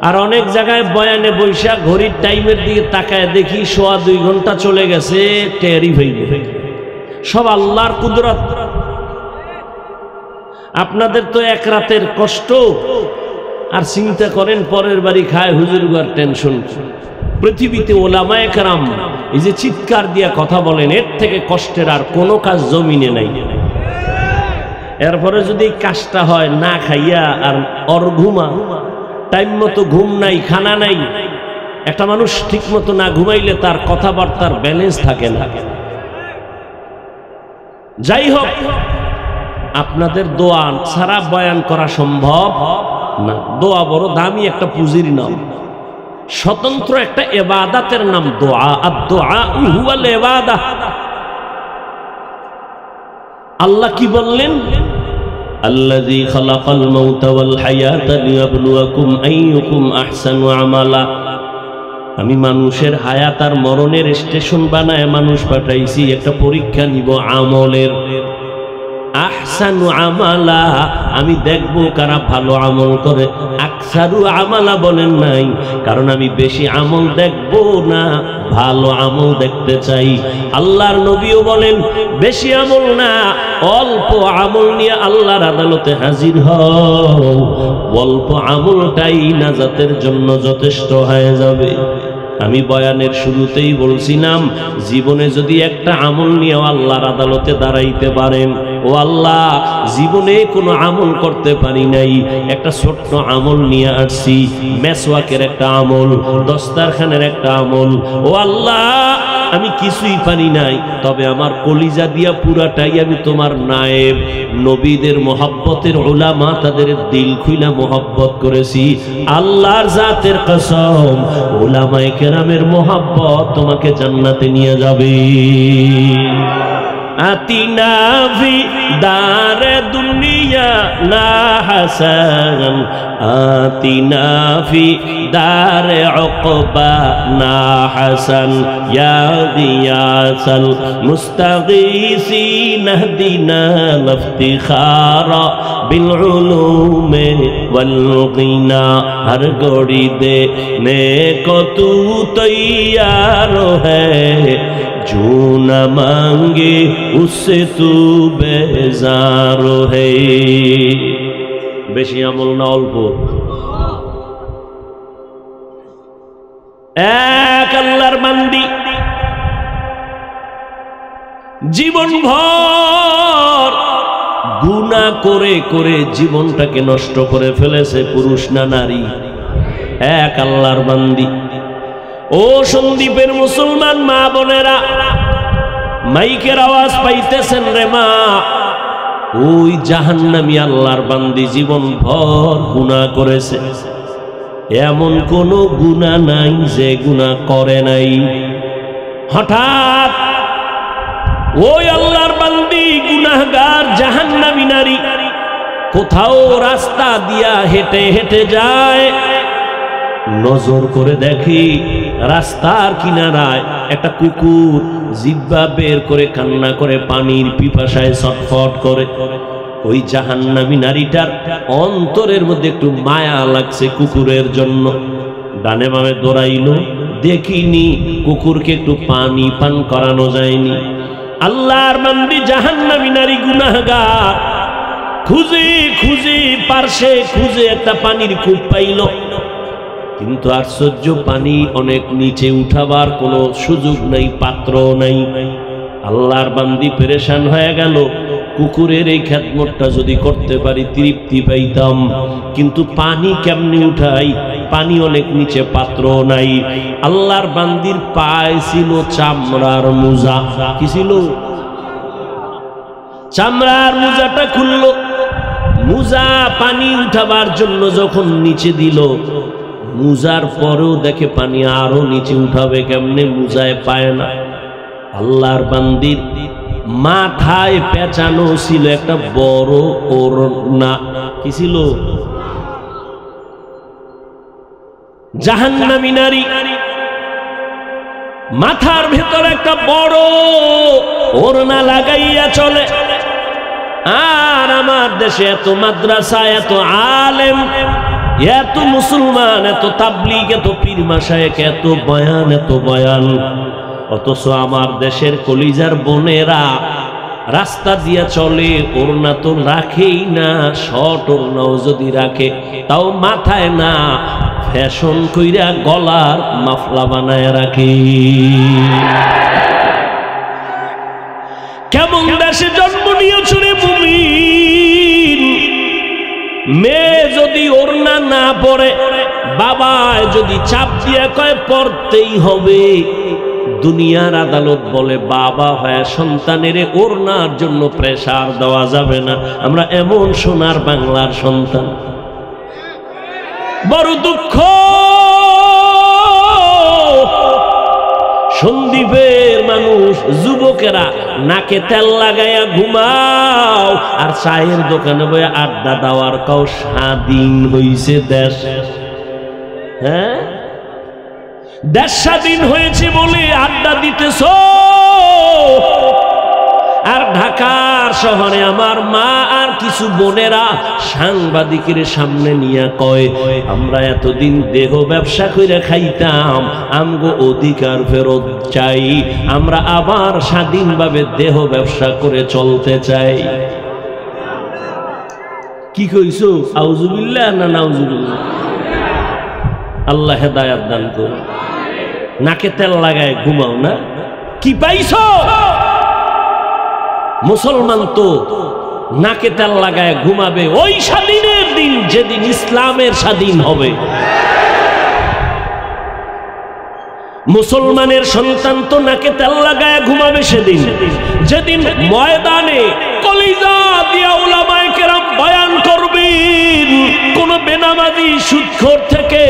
আর অনেক জায়গায় বয়ানে বৈশাখ ঘড়ির টাইমের দিকে তাকায় দেখি 1.25 ঘন্টা চলে গেছে, টেরি হইবে। সব আল্লাহর কুদরত। আপনাদের তো এক রাতের কষ্ট, আর চিন্তা করেন পরের বাড়ি খায় হুজুরগার টেনশন। পৃথিবীতে ওলামায়ে কেরাম এই যে চিৎকার দিয়া কথা বলেন, এর থেকে কষ্টের আর কোনো কাজ জমিনে নাই। এরপরে যদি কাজটা হয় না খাইয়া আর ঘুমা, টাইম মতো ঘুম নাই, খানা নাই। একটা মানুষ ঠিক মতো না ঘুমাইলে তার কথাবার্তার ব্যালেন্স থাকে না। যাই হোক, আপনাদের দোয়া ছাড়া বয়ান করা সম্ভব না। দোয়া বড় দামি একটা পুঁজির নাম, স্বতন্ত্র একটা ইবাদতের নাম দোয়া। আর দোয়া হুয়াল ইবাদাহ। আল্লাহ কি বললেন? আল্লাযী খালাকাল মাউতা ওয়াল হায়াতা লিয়াবলুয়াকুম আইয়ুকুম আহসানু আমালা। আমি মানুষের হায়াত আর মরণের স্টেশন বানায় মানুষ পাঠাইছি, একটা পরীক্ষা নিব আমলের। আহসানু আমালা, আমি দেখব কারা ভালো আমল করে। আকসারু আমালা বলেন নাই, কারণ আমি বেশি আমল দেখব না, ভালো আমল দেখতে চাই। আল্লাহর নবীও বলেন বেশি আমল না, অল্প আমল নিয়ে আল্লাহর আদালতে হাজির হও। অল্প আমলটাই নাজাতের জন্য যথেষ্ট হয়ে যাবে। আমি বয়ানের শুরুতেই বলছিলাম, জীবনে যদি একটা আমল নিয়ে আল্লাহর আদালতে দাঁড়াইতে পারেন, ও আল্লাহ জীবনে কোনো আমল করতে পারি নাই, একটা ছোট্ট আমল নিয়ে আসছি, মেসওয়াকের একটা আমল, দস্তারখানের একটা আমল। ও আল্লাহ আমি কিছুই পারি নাই, তবে আমার কলিজা দিয়া পুরাটাই আমি তোমার নায়েব। নবীদের মোহাব্বতের উলামা তাদের দিল খুইলা মোহাব্বত করেছি। আল্লাহর জাতের কসম, উলামায়ে কেরামের মোহাব্বত তোমাকে জান্নাতে নিয়ে যাবে। আতিনা ফি দারে দুনিয়া না হাসান, আতিনা ফি দারে উকবা না হাসান, ইয়া গিয়াসাল মুস্তাগীসিন ইহদিনা লিফতিখারা বিল উলুমে ওয়াল গিনা। হর গড়ি দে নে কো তু তৈয়ার হ্যায়, जो न मांगे उससे तू बेजार है। বেশি আমল না অল্প। এক আল্লাহর বান্দি জীবন ভর গুনাহ করে করে জীবনটাকে নষ্ট করে ফেলেছে, পুরুষ না নারী। এক আল্লাহর বান্দি। ও সন্দীপের মুসলমান মা বোনেরা, মাইকের আওয়াজ পাইতেছেন রে মা? ওই জাহান্নামী আল্লাহর বান্দি জীবন ভর গুনাহ করেছে। এমন কোন গুনাহ নাই যে গুনাহ করে নাই। হঠাৎ ওই আল্লাহর বান্দি গুনাহগার জাহান্নামী নারী কোথাও রাস্তা দিয়া হেঁটে হেঁটে যায়, নজর করে দেখি রাস্তার কিনারায় একটা কুকুর জিহ্বা বের করে কান্না করে পানির পিপাসায় ছটফট করে। ওই জাহান্নামী নারীটার অন্তরের মধ্যে একটু মায়া লাগছে কুকুরের জন্য। ডানে বামে দৌড়াইলো, দেখিনি কুকুরকে একটু পানি পান করানো যায়নি। আল্লাহর বান্দি জাহান্নামী নারী গুনাহগার খুঁজে খুঁজে পারছে, খুঁজে একটা পানির কূপ পাইল, কিন্তু আশ্চর্য পানি অনেক নিচে উঠাবার কোনো সুযোগ নাই, পাত্র নাই। আল্লাহর বান্দি পেরেশান হয়ে গেল, কুকুরের এই খেদমতটা যদি করতে পারি তৃপ্তি পাইতাম, কিন্তু পানি কেমনে উঠাই? পানি অনেক নিচে, পাত্র নাই। আল্লাহর বান্দির পায়ে ছিল চামড়ার মোজা। কি ছিল? চামড়ার মোজাটা খুললো, মোজা পানি উঠাবার জন্য যখন নিচে দিল, মুজার পরেও দেখে পানি আরো নিচে উঠাবে কেমনে, মুজায় পায় না। আল্লাহর বান্দির মাথায় পেঁচানো ছিল একটা বড় ওড়না। কি ছিল? জাহান্নামী নারী মাথার ভেতর একটা বড় ওড়না লাগাইয়া চলে। আর আমার দেশে এত মাদ্রাসা, এত আলেম, এত মুসলমান, এত তাবলীগ, এত পীর মাশায়েখ, এত বয়ান, অথচ আমার দেশের কলিজার বোনেরা রাস্তা দিয়া চলে, ওড়না তো রাখেই না, শর্ট ওড়নাও যদি রাখে তাও মাথায় না, ফ্যাশন কইরা গলার মাফলা বানায় রাখে। কেমন দেশে জন্ম নিয়েছ রে মুমিন? মেয়ে যদি ওড়না না পরে, বাবা যদি চাপ দিয়ে কয় পড়তেই হবে, দুনিয়ার আদালত বলে বাবা হয় সন্তানের ওড়নার জন্য প্রেসার দেওয়া যাবে না। আমরা এমন সোনার বাংলার সন্তান, বড় দুঃখ। সন্দীপের মানুষ, যুবকেরা নাকে তেল লাগাইয়া ঘুমাও, আর চায়ের দোকানে বইয়া আড্ডা দেওয়ার কাউ স্বাধীন হইছে দেশ। হ্যাঁ, দেশ স্বাধীন হয়েছে বলে আড্ডা দিতেছ। আর ঢাকার শহরে আমার মা আর কিছু বোনেরা সাংবাদিকের সামনে নিয়ে কয়, আমরা এতদিন দেহ ব্যবসা করে খাইতাম, আমগো অধিকার ফেরত চাই, আমরা আবার স্বাধীনভাবে দেহ ব্যবসা করে চলতে চাই। কি কইছো? আউযুবিল্লাহ না নাউযুবিল্লাহ? আল্লাহ হেদায়েত দান করুন। নাকে তেল লাগায় ঘুমাও না, কি পাইছো? মুসলমান তো নাকে তেল লাগায় ঘুমাবে ওই স্বাধীনের দিন, যেদিন ইসলামের স্বাধীন হবে। মুসলমানের সন্তান তো নাকে তেল লাগায় ঘুমাবে সেদিন, যেদিন ময়দানে কলিজা দিয়া উলামায়ে কেরাম বয়ান করবেন, কোন বেনামাজি সুদখোর থেকে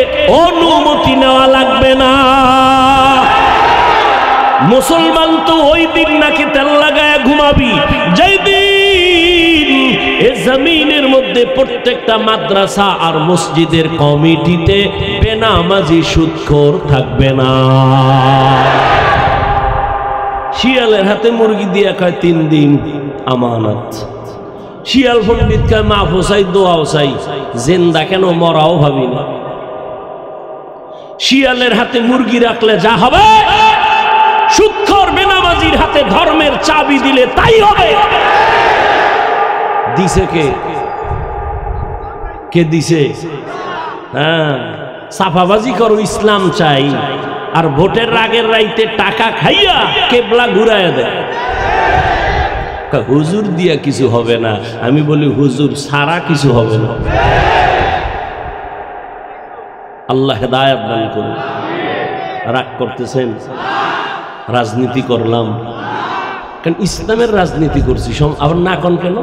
অনুমতি নেওয়া লাগবে না। মুসলমান তো ওই দিন নাকি তেল লাগায় ঘুমাবি, যেই দিন এ জমিনের মধ্যে প্রত্যেকটা মাদ্রাসা আর মসজিদের কমিটিতে বেনামাজি সুদখোর থাকবে না। শিয়ালের হাতে মুরগি দিয়া কয় 3 দিন আমানত। শিয়াল পণ্ডিত কয় মাফ চাই, দোয়াও চাই, জিন্দা কেন মরাও ভাবি না। শিয়ালের হাতে মুরগি রাখলে যা হবে, সুদখোর বেনামাজির হাতে ধর্মের চাবি দিলে তাই হবে। দিছে কে? কে দিছে? হ্যাঁ, সাফাবাজি করো, ইসলাম চাই, আর ভোটের রাগের রাইতে টাকা খাইয়া কেবলা ঘুরাইয়া দেয়। হুজুর দিয়া কিছু হবে না। আমি বলি হুজুর সারা কিছু হবে না। আল্লাহ হেদায়েত দান করুন। রাগ করতেছেন? রাজনীতি করলাম কারণ ইসলামের রাজনীতি করছি, আবার না কোন কেন?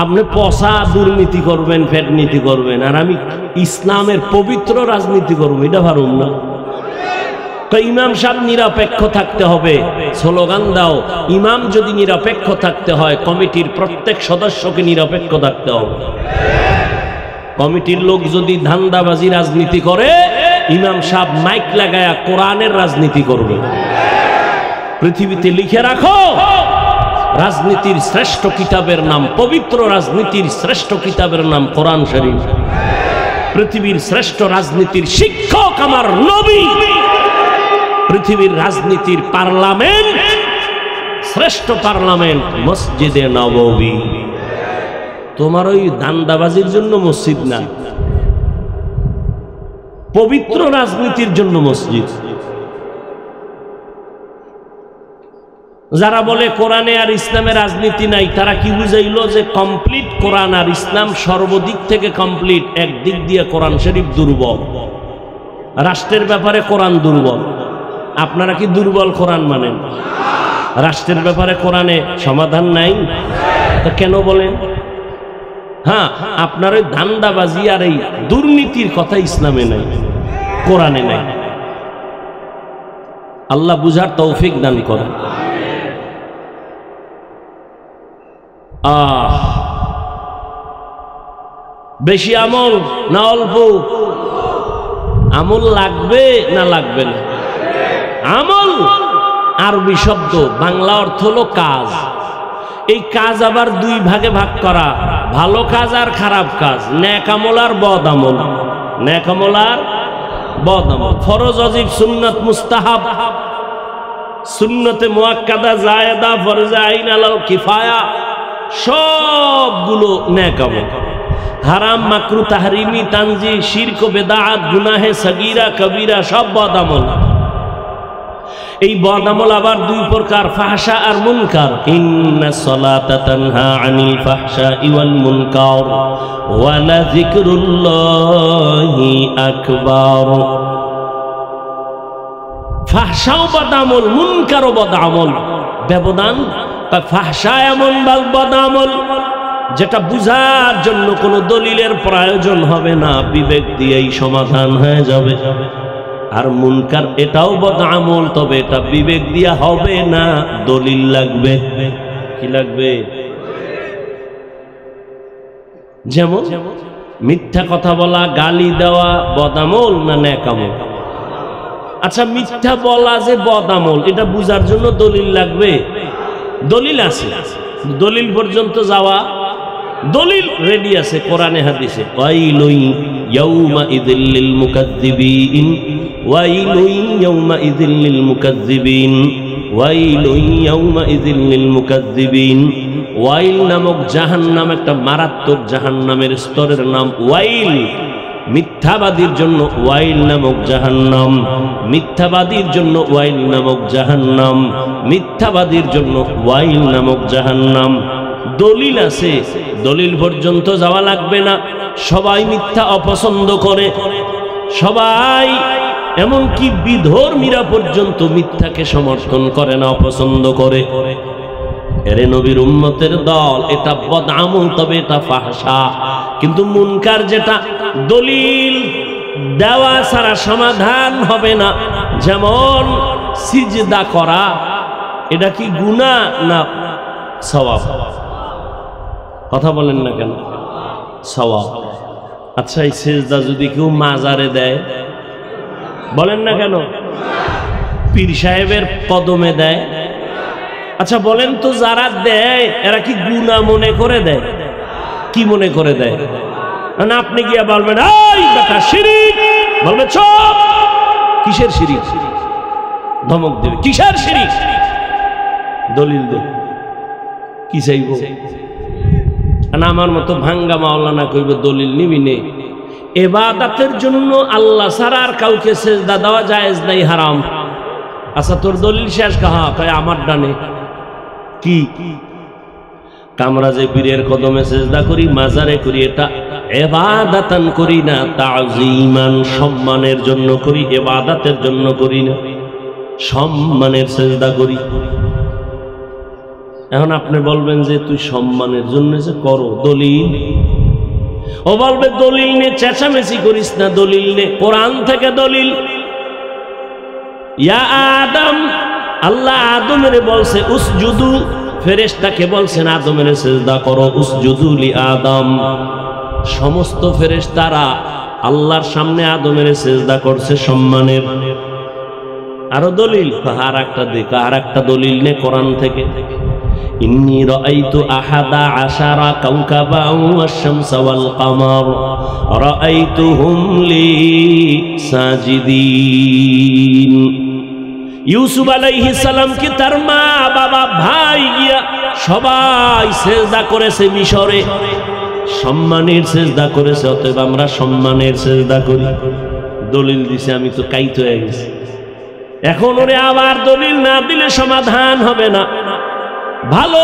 আপনি পচা দুর্নীতি করবেন, ফ্যাট নীতি করবেন, আর আমি ইসলামের পবিত্র রাজনীতি করবো, এটা পারুম না। তো ইমাম সাহেব নিরপেক্ষ থাকতে হবে, স্লোগান দাও। ইমাম যদি নিরপেক্ষ থাকতে হয়, কমিটির প্রত্যেক সদস্যকে নিরপেক্ষ থাকতে হবে। কমিটির লোক যদি ধান্দাবাজি রাজনীতি করে, ইমাম সাহেব মাইক লাগায়া কোরআনের রাজনীতি করবে। পৃথিবীতে লিখে রাখো, রাজনীতির শ্রেষ্ঠ কিতাবের নাম, পবিত্র রাজনীতির শ্রেষ্ঠ কিতাবের নাম কোরআন শরীফ। পৃথিবীর শ্রেষ্ঠ রাজনীতির শিক্ষক আমার নবী। পৃথিবীর রাজনীতির পার্লামেন্ট, শ্রেষ্ঠ পার্লামেন্ট মসজিদে নববী। তোমার ওই দান্দাবাজির জন্য মসজিদ না, পবিত্র রাজনীতির জন্য মসজিদ। যারা বলে কোরআনে আর ইসলামে রাজনীতি নাই, তারা কি বুঝাইল যে কমপ্লিট কোরআন আর ইসলাম সর্বদিক থেকে কমপ্লিট, একদিক দিয়ে কোরআন শরীফ দুর্বল, রাষ্ট্রের ব্যাপারে কোরআন দুর্বল। আপনারা কি দুর্বল কোরআন মানেন? রাষ্ট্রের ব্যাপারে কোরআনে সমাধান নাই, তা কেন বলেন? হ্যাঁ, আপনার ওই ধান্দাবাজি আর এই দুর্নীতির কথা ইসলামে নাই, কোরআনে নাই। আল্লাহ বুঝার তৌফিক দান করেন। বেশি আমল না অল্প? আমল লাগবে না লাগবে না? আমল আরবি শব্দ, বাংলা অর্থ হলো কাজ। এই কাজ আবার দুই ভাগে ভাগ করা, ভালো কাজ আর খারাপ কাজ, নেক আমল আর বদ আমল। নেক আমল আর বদ আমল, ফরজ ওয়াজিব সুন্নাত মুস্তাহাব, সুন্নতে মুআক্কাদা জায়েদা ফরজে আইন আলাল কিফায়া সবগুলো নেক আমল। হারাম মাকরু তাহরিমি তানজি শিরক বেদাত গুনাহে সগীরা কবিরা সব বদ আমল। এই বদ আমল আবার দুই প্রকার, ফাহশা আর মুনকার। ইন্নাস সালাতা তানহা আনিল ফাহশাই ওয়াল মুনকার ওয়া লাযিকরুল্লাহি আকবার। ফাহশাও বদ আমল, মুনকারও বদ আমল। ব্যবধান, ফাহশা এমন বদ আমল যেটা বুঝার জন্য কোনো দলিলের প্রয়োজন হবে না, বিবেক দিয়েই সমাধান হয়ে যাবে। আর মুনকার এটাও বদ আমল, তবে এটা বিবেক দিয়া হবে না, দলিল লাগবে। কি লাগবে? যেমন মিথ্যা কথা বলা, গালি দেওয়া বদ আমল না নেক আমল? আচ্ছা, মিথ্যা বলা যে বদ আমল এটা বুঝার জন্য দলিল লাগবে? দলিল আছে, দলিল পর্যন্ত যাওয়া, দলিল রেডি আছে কোরআনে হাদিসে। ওয়াইলুন ইয়াউমাইযিল লিল মুকাজ্জিবিন, ওয়াইলুন ইয়াউমাইযিল লিল মুকাজ্জিবিন, ওয়াইলুন ইয়াউমাইযিল লিল মুকাজ্জিবিন। ওয়াইল নামক জাহান্নাম একটা মারাত্মক জাহান্নামের স্তরের নাম ওয়াইল। মিথ্যাবাদীর জন্য ওয়াইল নামক জাহান্নাম, মিথ্যাবাদীর জন্য ওয়াইল নামক জাহান্নাম, মিথ্যাবাদীর জন্য ওয়াইল নামক জাহান্নাম। দলিল আছে, দলিল পর্যন্ত যাওয়া লাগবে না। সবাই মিথ্যা অপছন্দ করে, সবাই এমনকি বিধর্মীরা পর্যন্ত মিথ্যাকে সমর্থন করে না, অপছন্দ করে। এরে নবীর উম্মতের দল, এটা বদ আমল, তবে এটা ফাহশা। কিন্তু মুনকার যেটা দলিল দেওয়া ছাড়া সমাধান হবে না, যেমন সিজদা করা, এটা কি গুনাহ না সওয়াব? কথা বলেন না কেন? সওয়াব। আচ্ছা, এই সিজদা যদি কেউ মাজারে দেয়, বলেন না কেন? পীর সাহেবের কদমে দেয়, আচ্ছা বলেন তো, যারা দেয় এরা কি গুনাহ মনে করে দেয়? কি মনে করে দেয়? না আপনি গিয়া বলবেন এই বেটা শিরিক, বলবে চুপ। কিসের শিরিক? ধমক দেবে, কিসের শিরিক? দলিল দে। কি চাইব? না আমার মতো ভাঙ্গা মাওলানা কইব দলিল নিবি নে। ইবাদতের জন্য আল্লাহ ছাড়া আর কাউকে সেজদা দেওয়া জায়েজ নাই, হারাম। আচ্ছা তোর দলিল শেষ কাহা? কয় আমার ডানে। কি আমরা যে পীরের কদমে সেজদা করি, মাজারে করি, এটা ইবাদাতান করি না, তাযীমান সম্মানের জন্য করি, ইবাদতের জন্য করি না, সম্মানের সেজদা করি। এখন আপনি বলবেন যে তুই সম্মানের জন্য যে করো, দলিল। ও বলবে দলিল নে, চেঁচামেচি করিস না, দলিল নে, কোরআন থেকে দলিল। ইয়া আদম, আল্লাহ আদমের বলছে উসজুদু, ফেরেশতাকে বলছেন আদমের সিজদা করো, উসজুদু লি আদম। সমস্ত ফেরেশতারা আল্লাহর সামনে আদমের সিজদা করছে সম্মানের। আরো দলিল, আর একটা দিক, আর একটা দলিল নে কোরআন থেকে। ইন্নী রাআইতু আহাদা আশারা কাওকাবান ওয়াশ-শামসা ওয়াল কামার রাআইতুহুম লি সাজিদিন। ইউসুফ আলাইহিস সালাম কি তার মা বাবা ভাই গিয়া সবাই সিজদা করেছে মিশরে, সম্মানের সিজদা করেছে, অতএব আমরা সম্মানের সিজদা করি। দলিল দিছে, আমি তো কাইত হয়ে গেছি। এখন ওরে আবার দলিল না দিলে সমাধান হবে না। ভালো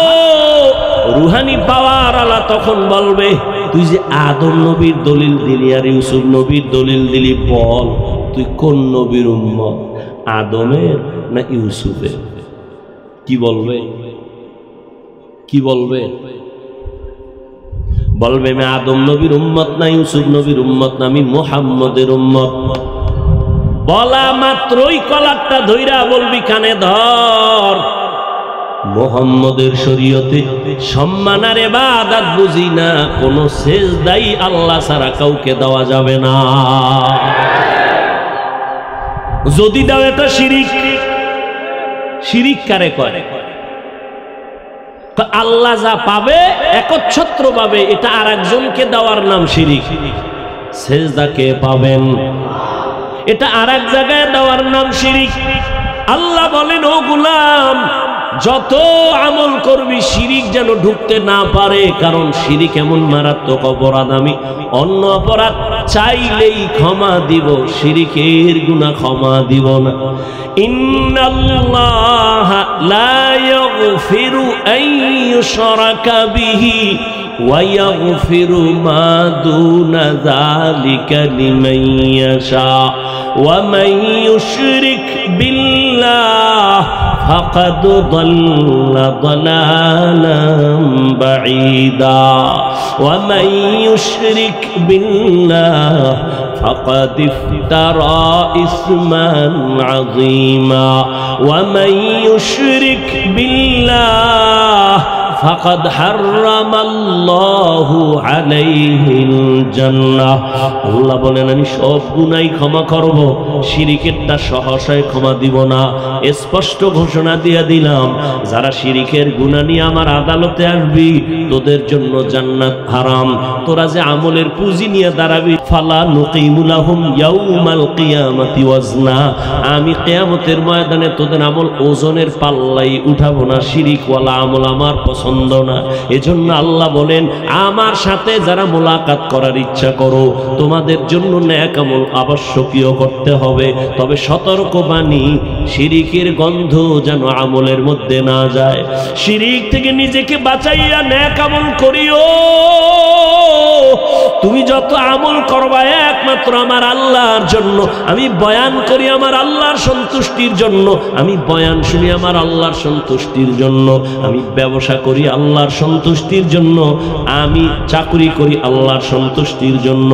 রুহানি পাওয়ার আলা তখন বলবে তুই যে আদম নবীর দলিল দিলি আর ইউসুফ নবীর দলিল দিলি, বল তুই কোন নবীর উম্মত, আদমের না ইউসুফের? কি বলবে? কি বলবে? বলবে আমি আদম নবীর উম্মত না ইউসুফ নবীর উম্মত না, আমি মুহাম্মদের উম্মত। বলা মাত্রই কলারটা ধইরা বলবি কানে ধর, মুহাম্মদের শরীয়তে সম্মান আর ইবাদত বুঝি না, কোন সেজদাই আল্লাহ ছাড়া কাউকে দেওয়া যাবে না। যদি দাও এটা শিরিক। শিরিক কারে করে? আল্লাহ যা পাবে একচ্ছত্র পাবে, এটা আর একজনকে দেওয়ার নাম শিরিক। সেজদা কে পাবেন? এটা আর এক জায়গায় দেওয়ার নাম শিরিক। আল্লাহ বলেন, ও গোলাম, যত আমল করবি শিরিক যেন ঢুকতে না পারে, কারণ শিরিক এমন মারাত্মক অপরাধ, আমি অন্য অপরাধ চাইলেই ক্ষমা দিব, শিরিকের গুনাহ ক্ষমা দিব না। ইন্নাল্লাহা লা ইয়াগফিরু আন ইউশরাকা বিহি ওয়া ইয়াগফিরু মা দুনা যালিকা লিমান ইয়াশা ওয়া মান ইউশরিক বিল্লাহ ফাকাদ দাল্লা দালালান বাঈদা ওয়া মান ইউশরিক বিল্লাহ فقد افترى إثما عظيما ومن يشرك بالله فقد حرم الله عليه الجنة। আল্লাহ বলেন, আমি সব গুনাহ ক্ষমা করব, শিরিকেরটা সহসায় ক্ষমা দিব না। স্পষ্ট ঘোষণা দিয়ে দিলাম, যারা শিরিকের গুনাহ নিয়ে আমার আদালতে আসবি, তোদের জন্য জান্নাত হারাম। তোরা যে আমলের পুঁজি নিয়ে দাঁড়াবি, ফালা নুকিমু লাহুম ইয়াউমাল কিয়ামাতি ওয়াজনা, আমি কিয়ামতের ময়দানে তোদের আমল ওজনের পাল্লাই উঠাবো না। শিরিকওয়ালা আমল আমার পছন্দ না। এজন্য আল্লাহ বলেন, আমার সাথে যারা মোলাকাত করার ইচ্ছা করো, তোমাদের জন্য নেক আমল আবশ্যকীয় করতে হবে, তবে সতর্কবাণী, শিরিকের গন্ধ যেন আমলের মধ্যে না যায়। শিরিক থেকে নিজেকে বাঁচাইয়া নেক আমল করিও। তুমি যত আমল করবা একমাত্র আমার আল্লাহর জন্য। আমি বয়ান করি আমার আল্লাহর সন্তুষ্টির জন্য, আমি বয়ান শুনি আমার আল্লাহর সন্তুষ্টির জন্য, আমি ব্যবসা করি আল্লাহর সন্তুষ্টির জন্য, আমি চাকরি করি আল্লাহর সন্তুষ্টির জন্য,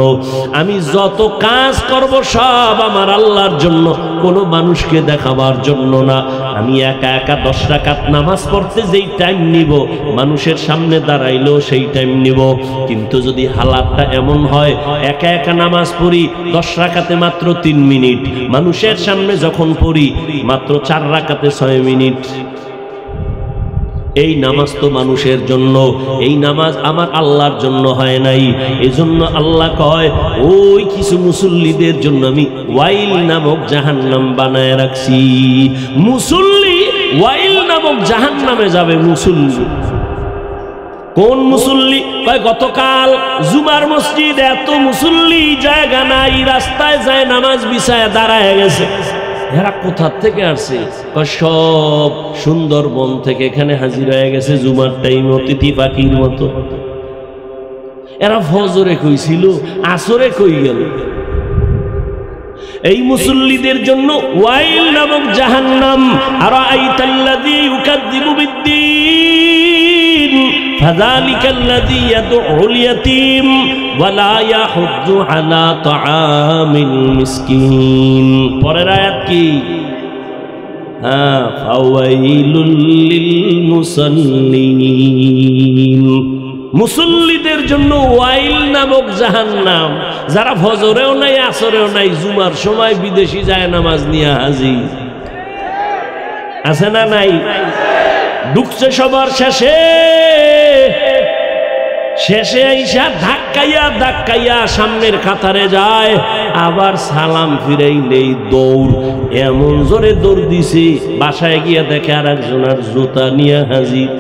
আমি যত কাজ করব সব আমার আল্লাহর জন্য, কোনো মানুষকে দেখাবার জন্য না। আমি একা একা 10 রাকাত নামাজ পড়তে যেই টাইম নিব, মানুষের সামনে দাঁড়াইলেও সেই টাইম নিব। কিন্তু যদি হালাতটা এমন হয়, একা একা নামাজ পড়ি 10 রাকাতে মাত্র 3 মিনিট, মানুষের সামনে যখন পড়ি মাত্র 4 রাকাতে 6 মিনিট, এই নামাজ তো মানুষের জন্য, এই নামাজ আমার আল্লাহর জন্য হয় নাই। এজন্য আল্লাহ কয়, ওই কিছু মুসল্লিদের জন্য আমি ওয়াইল নামক জাহান্নাম বানায় রাখছি। মুসল্লি ওয়াইল নামক জাহান্নামে যাবে। মুসল্লি কোন মুসল্লি? কয় গতকাল জুমার মসজিদ, এত মুসল্লি, জায়গা নাই, রাস্তায় যায় নামাজ বিছায় দাঁড়ায় গেছে। এরা কোথা থেকে আসছে? সব সুন্দরবন থেকে এখানে হাজির হয়ে গেছে জুমার টাইম, অতিথি পাখির মতো। এরা ফজরে কইছিল, আসরে কই গেল? এই মুসল্লিদের জন্য ওয়াইল নামক জাহান্নাম। আরাআইতাল্লাযী ইউকাযযিবু বিদ্দীন ফাযালিকাল্লাযী ইয়াদউল ইয়াতীম ওয়া লা ইয়াহুজ্জু আলা তাআমিল মিসকিন। পরের আয়াত কি? ফাওয়াইলুল লিল মুসাল্লিন। মুসল্লিদের জন্য ওয়াইল নামক জাহান্নাম। যারা ফজরেও নাই, আসরেও নাই, জুমার সময় বিদেশি যায় নামাজ নিয়ে হাজির আছে না নাই? ঢুকছে সবার শেষে, শেষে আইসা ধাক্কাইয়া ধাক্কাইয়া সামনের কাতারে যায়, আবার সালাম ফিরাই নেই, দৌড়। এমন জোরে দৌড় দিছে, বাসায় গিয়া দেখে আর একজনের জুতা নিয়ে হাজির।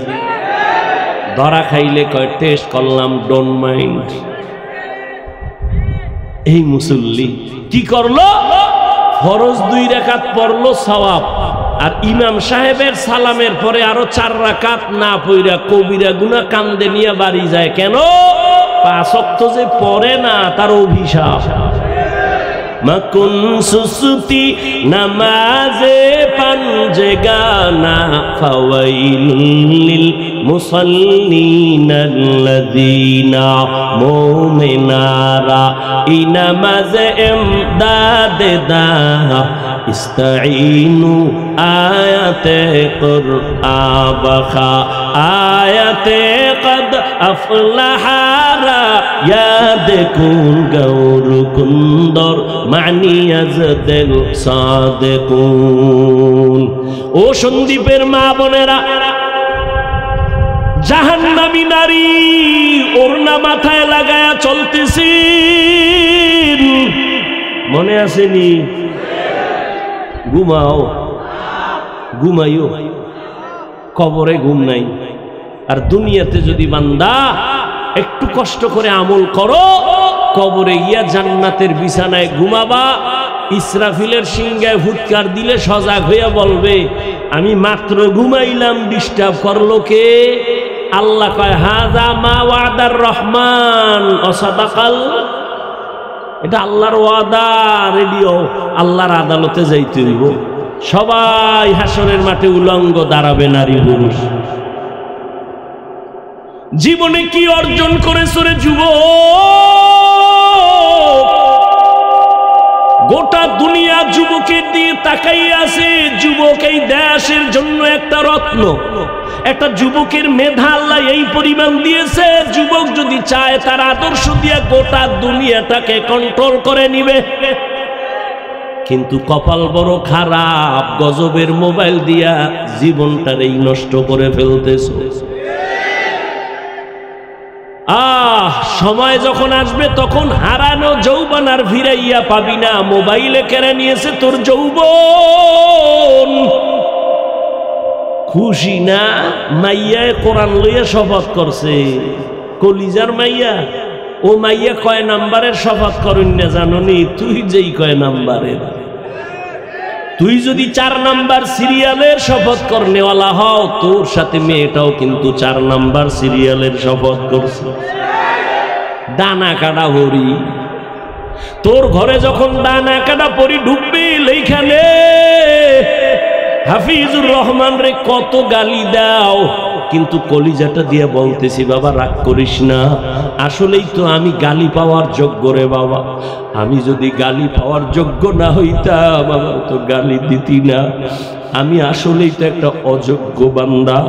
ধরা খাইলে কয়, টেস্ট করলাম, ডোন্ট মাইন্ড। এই মুসল্লি কি করলো? ফরজ 2 রাকাত পড়লো, সওয়াব। আর ইমাম সাহেবের সালামের পরে আরো 4 রাকাত না পড়া কবিরা গুনাহ কান্দে নিয়ে বাড়ি যায়। কেন? 5 ওয়াক্ত যে পড়ে না, তার অভিশাপ। মাকুন সুসুতি নামাজে পাঞ্জে গানা ফাওয়াইলুল লিল মুসাল্লিনাল্লাযীনা মুমিনারা ইনামাজে ইমদাদে দা ইস্তাঈনু আয়াতে কুরআবাখা আয়াতে কদ আফলাহারা ইয়াদ কুন গৌর কুন্দর মানিয়াজদেল সাদেকুন। ও সন্দীপের মা বোনেরা, জাহান্নামী নারী ওড়না মাথায় লাগায়া চলতেছি, মনে আসেনি? ঘুমাও, ঘুমাইও, কবরে ঘুম নাই। আর দুনিয়াতে যদি বান্দা একটু কষ্ট করে আমল করো, কবরে গিয়া জান্নাতের বিছানায় ঘুমাবা, ইসরাফিলের সিংহায় ফুৎকার দিলে সজাগ হইয়া বলবে, আমি মাত্র ঘুমাইলাম, ডিস্টার্ব করলো কে? আল্লাহ কয়, হাযা মা ওয়াদার রহমান অসাদাকাল। এটা আল্লাহর ওয়াদা, রেডিও। আল্লাহর আদালতে যাইতে হইব। সবাই হাসরের মাঠে উলঙ্গ দাঁড়াবে, নারী পুরুষ। জীবনে কি অর্জন করেছো রে যুবক? গোটা দুনিয়া যুবকের দিয়ে তাকাইয়া আছে। যুবক এই দেশের জন্য একটা রত্ন। একটা যুবকের মেধা আল্লাহ এই পরিমাণ দিয়েছে, যুবক যদি চায় তার আদর্শ দিয়ে গোটা দুনিয়াটাকে কন্ট্রোল করে নিবে। কিন্তু কপাল বড় খারাপ, গজবের মোবাইল দিয়া জীবনটারেই নষ্ট করে ফেলতেছো। সময় যখন আসবে তখন হারানো যৌবন আর ফিরাইয়া পাবি না। মোবাইলে কেড়ে নিয়েছে তোর যৌবন। খুশি না? মাইয়ায় কোরআন লইয়া শপথ করছে, কলিজার মাইয়া। ও মাইয়া কয় নাম্বারের শপথ করেন না জাননি? তুই যেই কয় নাম্বারের, তুই যদি 4 নাম্বার সিরিয়ালের শপথ করনেওয়ালা হও, তোর সাথে মেয়েটাও কিন্তু 4 নাম্বার সিরিয়ালের শপথ করছে। দানা কাটা হরি, তোর ঘরে যখন দানা কাটা পরি ঢুকবি, এইখানে হাফিজুর রহমান রে কত গালি দাও, কিন্তু কলিজাটা দিয়ে বলতেছি, বাবা রাগ করিস না, আসলেই তো আমি গালি পাওয়ার যোগ্য রে বাবা। আমি যদি গালি পাওয়ার যোগ্য না হইতাম, বাবা তো গালি দিতি না। আমি আসলেই তো একটা অযোগ্য বান্দা।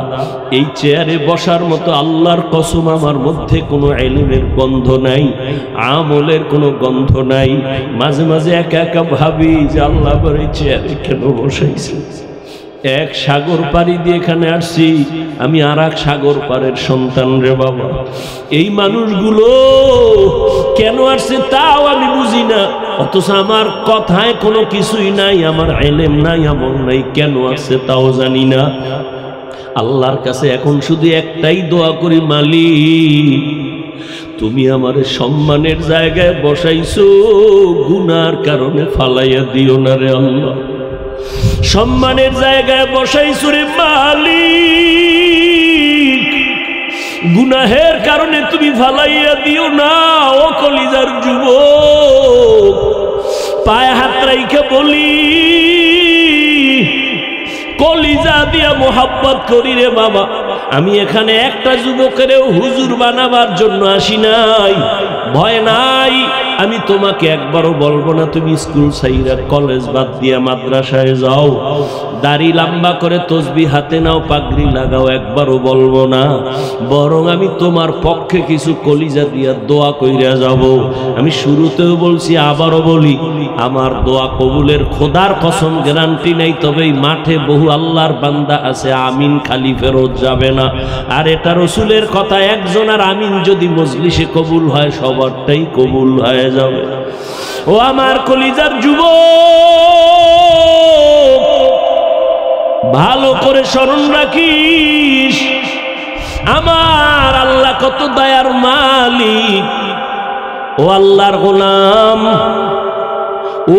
এই চেয়ারে বসার মতো আল্লাহর কসম আমার মধ্যে কোনো ইলমের গন্ধ নাই, আমলের কোনো গন্ধ নাই। মাঝে মাঝে একা একা ভাবি যে আল্লাহ আমার এই চেয়ারে কেন বসাইছে। এক সাগর পাড়ি দিয়ে এখানে আসছি, আমি আর এক সাগর পারের সন্তান রে বাবা। এই মানুষগুলো কেন আসছে তাও আমি বুঝি না, অথচ আমার কথায় কোনো কিছুই নাই, আমার ইলম নাই, আমল নাই, কেন আসছে তাও জানি না। আল্লাহর কাছে এখন শুধু একটাই দোয়া করি, মালিক তুমি আমার সম্মানের জায়গায় বসাইছো, গুনার কারণে ফালাইয়া দিও না রে আল্লাহ। সম্মানের জায়গায় বসাইছো রে মালিক, গুনাহের কারণে তুমি ফালাইয়া দিও না। ও কলিজার যুবক, পায়ে হাত রাইখা বলি, কলিজা দিয়া মোহাব্বত করি রে বাবা। আমি এখানে একটা যুবকেরও হুজুর বানাবার জন্য আসি নাই, ভয় নাই। আমি তোমাকে একবারও বলবো না তুমি স্কুল ছাইরা কলেজ বাদ দিয়া মাদ্রাসায় যাও, দাড়ি লম্বা করে তসবিহ হাতে নাও, পাগড়ি লাগাও, একবারও বলবো না। বরং আমি তোমার পক্ষে কিছু কলিজা দিয়া দোয়া কইরা যাব। আমি শুরুতেও বলছি, আবারও বলি, আমার দোয়া কবুলের খোদার কসম গ্যারান্টি নেই, তবে এই মাঠে বহু আল্লাহর বান্দা আছে, আমিন খালি ফেরত যাবে না। আর এটা রসুলের কথা, একজন আর আমিন যদি মজলিসে কবুল হয়, সবারটাই কবুল হয়ে যাবে। ও আমার কলিজার যুবক, ভালো করে স্মরণ রাখিস, আমার আল্লাহ কত দয়ার মালিক। ও আল্লাহর গোলাম,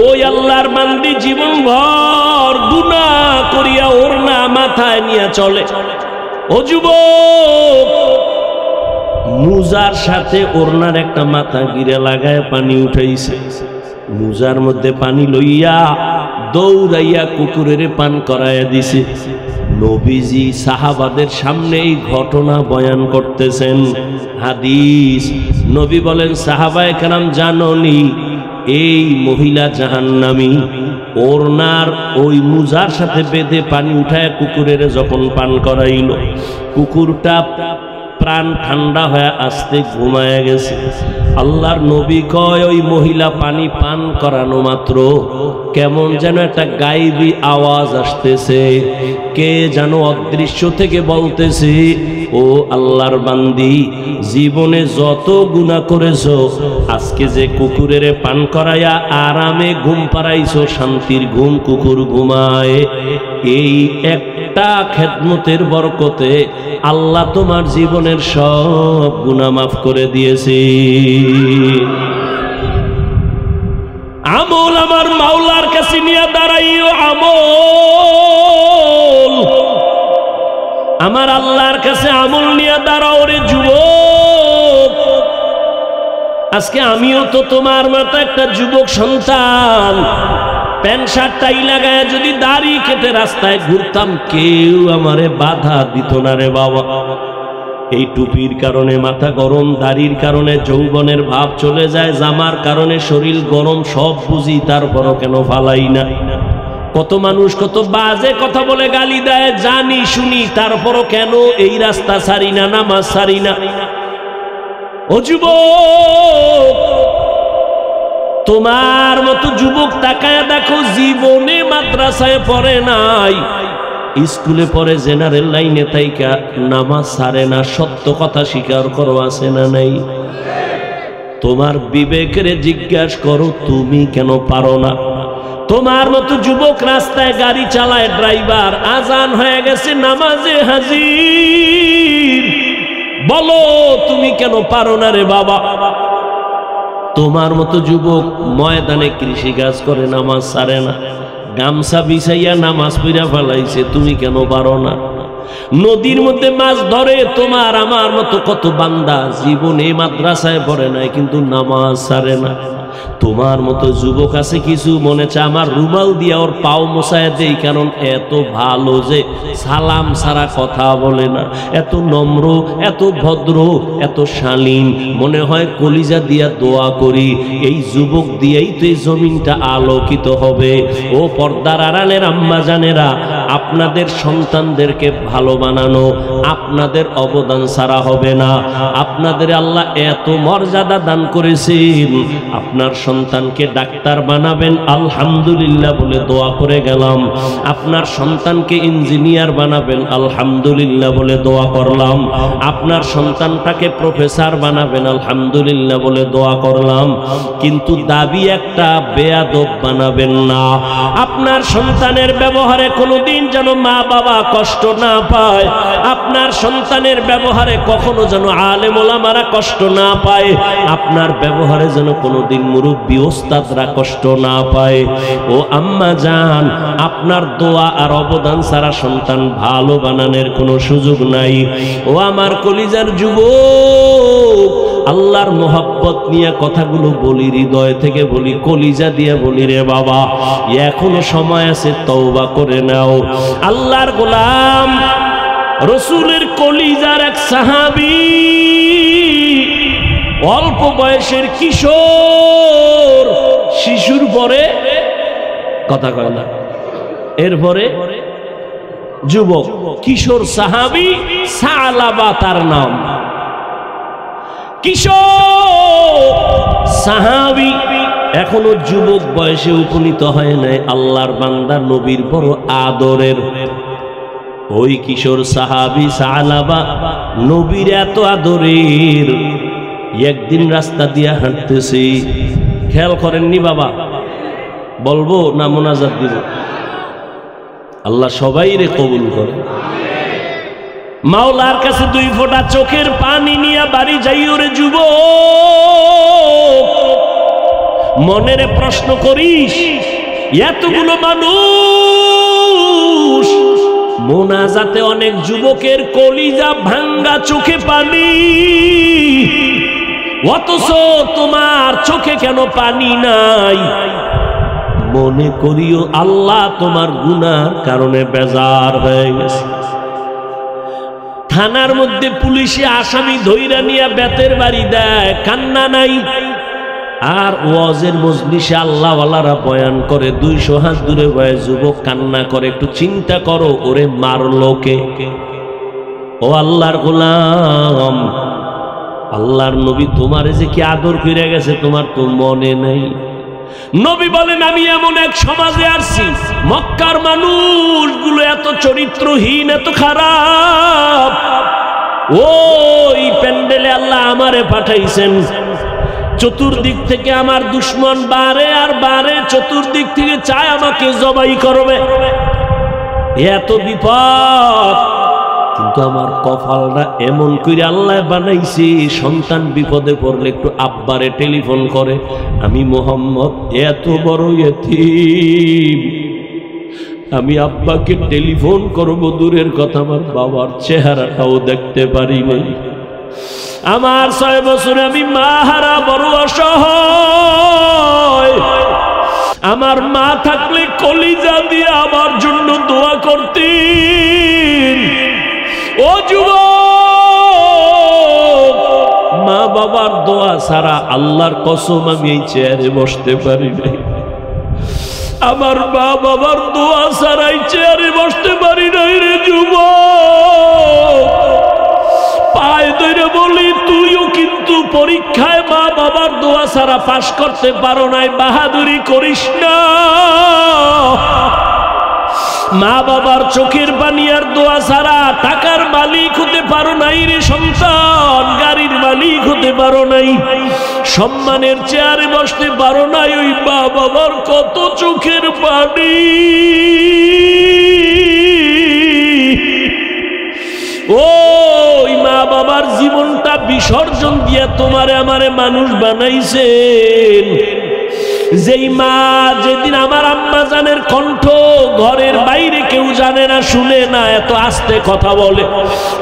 ওই আল্লাহর বান্দি জীবন ভর গুনাহ করিয়া ওড়না মাথায় নিয়ে চলে। ও যুবক, মুজার সাথে ওড়নার একটা মাথা গিরে লাগায় পানি উঠাইছে, মুজার মধ্যে পানি লইয়া দৌড়াইয়া কুকুরের পান করাইয়া দিছে। নবীজি সাহাবাদের সামনে এই ঘটনা বয়ান করতেছেন। হাদিস, নবী বলেন, সাহাবায়ে কেরাম জাননি এই মহিলা জাহান্নামী। ওড়নার ওই মুজার সাথে বেঁধে পানি উঠায় কুকুরের যখন পান করাইল, কুকুরটা প্রাণ ঠান্ডা হয়ে আস্তে ঘুমায় গেছে। আল্লাহর নবী কয় ওই মহিলা পানি পান করানো মাত্র কেমন যেন একটা গায়েবী আওয়াজ আসতেছে, কে যেন অদৃশ্য থেকে বলতেছে, ও আল্লাহর বান্দি, জীবনে যত গুনাহ করেছো আজকে যে কুকুরের পান করাইয়া আরামে ঘুম পাড়াইছো, শান্তির ঘুম কুকুর ঘুমায়, এই একটা খেদমতের বরকতে আল্লাহ তোমার জীবনের সব গুনাহ মাফ করে দিয়েছে। আমল আমার মাওলার কাছে নিয়ে দাঁড়াইও, আমল আমার আল্লাহর কাছে আমল নিয়ে দাঁড়াও রে যুবক। আজকে আমিও তো তোমার মতো একটা যুবক সন্তান, প্যান্ট শার্ট টাই লাগায় যদি দাড়ি কেটে রাস্তায় ঘুরতাম কেউ আমারে বাধা দিত না রে বাবা। এই টুপির কারণে মাথা গরম, দাড়ির কারণে যৌবনের ভাব চলে যায়, জামার কারণে শরীর গরম, সব বুঝি তারপরও কেন ফালাই না। কত মানুষ কত বাজে কথা বলে গালি দেয়, জানি শুনি, তারপরও কেন এই রাস্তা ছাড়ি না, নামাজ ছাড়ি না। ও যুবক, তোমার মতো যুবক তাকায় দেখো, জীবনে মাদ্রাসায় পড়ে নাই, স্কুলে পড়ে জেনারেল লাইনে তাইকা নামাজ ছাড়ে না, সত্য কথা স্বীকার করো, আছে না নাই? তোমার বিবেকের জিজ্ঞাসা করো, তুমি কেন পারো না? তোমার মতো যুবক রাস্তায় গাড়ি চালায়, ড্রাইভার, আজান হয়ে গেছে, নামাজে হাজির, বলো তুমি কেন পারো না রে বাবা? তোমার মতো যুবক ময়দানে কৃষি কাজ করে, নামাজ ছাড়ে না, গামছা বিছাইয়া নামাজ পড়া ফেলাইছে, তুমি কেন পারো না? নদীর মধ্যে মাছ ধরে তোমার আমার মতো কত বান্দা জীবনে মাদ্রাসায় পড়ে নাই কিন্তু নামাজ ছাড়ে না। তোমার মতো যুবক আছে কিছু, মনে চায় আমার রুমাল দিয়া ওর পাও মোছায় দেই, কারণ এত ভালো যে সালাম ছাড়া কথা বলে না, এত নম্র, এত ভদ্র, এত শালীন, মনে হয় কলিজা দিয়া দোয়া করি এই যুবক দিয়েই তো এই জমিনটা আলোকিত হবে। ও পর্দার আড়ালের আম্মা জানেরা, আপনাদের সন্তানদেরকে ভালো বানানো আপনাদের অবদান ছাড়া হবে না। আপনাদের আল্লাহ এত মর্যাদা দান করেছেন, আপনার সন্তানকে ডাক্তার বানাবেন আলহামদুলিল্লাহ বলে দোয়া করে গেলাম, আপনার সন্তানকে ইঞ্জিনিয়ার বানাবেন আলহামদুলিল্লাহ বলে দোয়া করলাম, আপনার সন্তানটাকে প্রফেসর বানাবেন আলহামদুলিল্লাহ বলে দোয়া করলাম, কিন্তু দাবি একটা, বেয়াদব বানাবেন না। আপনার সন্তানের ব্যবহারে কোনোদিন যেন মা বাবা কষ্ট না পায়, আপনার সন্তানের ব্যবহারে কখনো যেন আলেম ওলামারা কষ্ট না পায়, আপনার ব্যবহারে যেন কোনোদিন মুরব্বী ওস্তাদরা কষ্ট না পায়। ও আম্মা জান, আপনার দোয়া আর অবদান ছাড়া সন্তান ভালো বানানোর কোনো সুযোগ নাই। ও আমার কলিজার যুবক, আল্লাহর মোহাব্বত নিয়ে কথাগুলো বলি, হৃদয় থেকে বলি, কলিজা দিয়ে বলি রে বাবা, এখনো সময় আছে, তওবা করে নাও। আল্লাহর গোলাম রসুলের কলিজার এক সাহাবী, অল্প বয়সের কিশোর, শিশুর পরে কথা কয় না, এরপরে যুবক, কিশোর সাহাবী সালাবা তার নাম, কিশোর সাহাবী, এখনো যুবক বয়সে উপনীত হয় নাই, আল্লাহর বান্দা নবীর বড় আদরের। ওই কিশোর সাহাবী সালাবা নবীর এত আদরের, একদিন রাস্তা দিয়া হাঁটতেছি, খেয়াল করেননি বাবা, বলবো না মোনাজাত দিব? আল্লাহ সবাই রে কবুল করে। মাওলার কাছে 2 ফোঁটা চোখের পানি নিয়ে বাড়ি যাইও রে যুবক। মনের প্রশ্ন করিস, এতগুলো মানুষ মোনাজাতে অনেক যুবকের কলিজা ভাঙ্গা, চোখে পানি, অথচ তোমার চোখে কেন পানি নাই? মনে করিও আল্লাহ তোমার গুনার কারণে বেজার হয়ে গেছে। থানার মধ্যে পুলিশে আসামি ধইরা নিয়ে বেতের বাড়ি দেয়, কান্না নাই। আর ওয়াজের মজলিসে আল্লাহওয়ালারা বয়ান করে, 200 হাত দূরে বয়ে যুবক কান্না করে। একটু চিন্তা করো, ওরে মারলো কে? ও আল্লাহর গোলাম, আল্লাহর নবী তোমারে যে কি আদর করে গেছে তোমার তো মনে নেই। নবী বলেন আমি এমন এক সমাজে আসছি মক্কার মানুষগুলো এত চরিত্রহীন, এত খারাপ। ওই প্যান্ডেলে আল্লাহ আমারে পাঠাইছেন, চতুর্দিক থেকে আমার দুশ্মন বারে আর বারে, চতুর্দিক থেকে চায় আমাকে জবাই করবে, এত বিপদ। কিন্তু আমার কপালটা এমন করে আল্লাহ বানাইছে, সন্তান বিপদে পড়লে একটু আব্বারে টেলিফোন করে, আমি মোহাম্মদ এত বড় ইতিম, আমি আব্বাকে টেলিফোন করব দূরের কথা আমার বাবার চেহারাটাও দেখতে পারি নাই। আমার 6 বছরে আমি মা হারা বড় অসহায়। আমার মা থাকলে কলিজা দিয়ে আমার জন্য দোয়া করতেন। ও যুবক, মা বাবার দোয়া ছাড়া আল্লাহর কসম আমি এই চেয়ারে বসতে পারি নাই। আমার মা বাবার দোয়া ছাড়াই চেয়ারে বসতে পারি নাই রে যুবক। পায়ে ধরে বলি তুইও কিন্তু পরীক্ষায় মা বাবার দোয়া ছাড়া পাশ করতে পারো নাই, বাহাদুরি করিস না। মা বাবার চোখের পানি আর দোয়া ছাড়া টাকার মালিক হতে পারো নাই রে সন্তান, গাড়ির মালিক হতে পারো নাই, সম্মানের চেয়ারে বসতে পারো নাই। ওই মা বাবার কত চোখের পানি। ওই মা বাবার জীবনটা বিসর্জন দিয়ে তোমারে আমারে মানুষ বানাইছেন। যেই মা যেদিন আমার আম্মা জানের কণ্ঠ ঘরের বাইরে কেউ জানে না, শুনে না, এত আস্তে কথা বলে,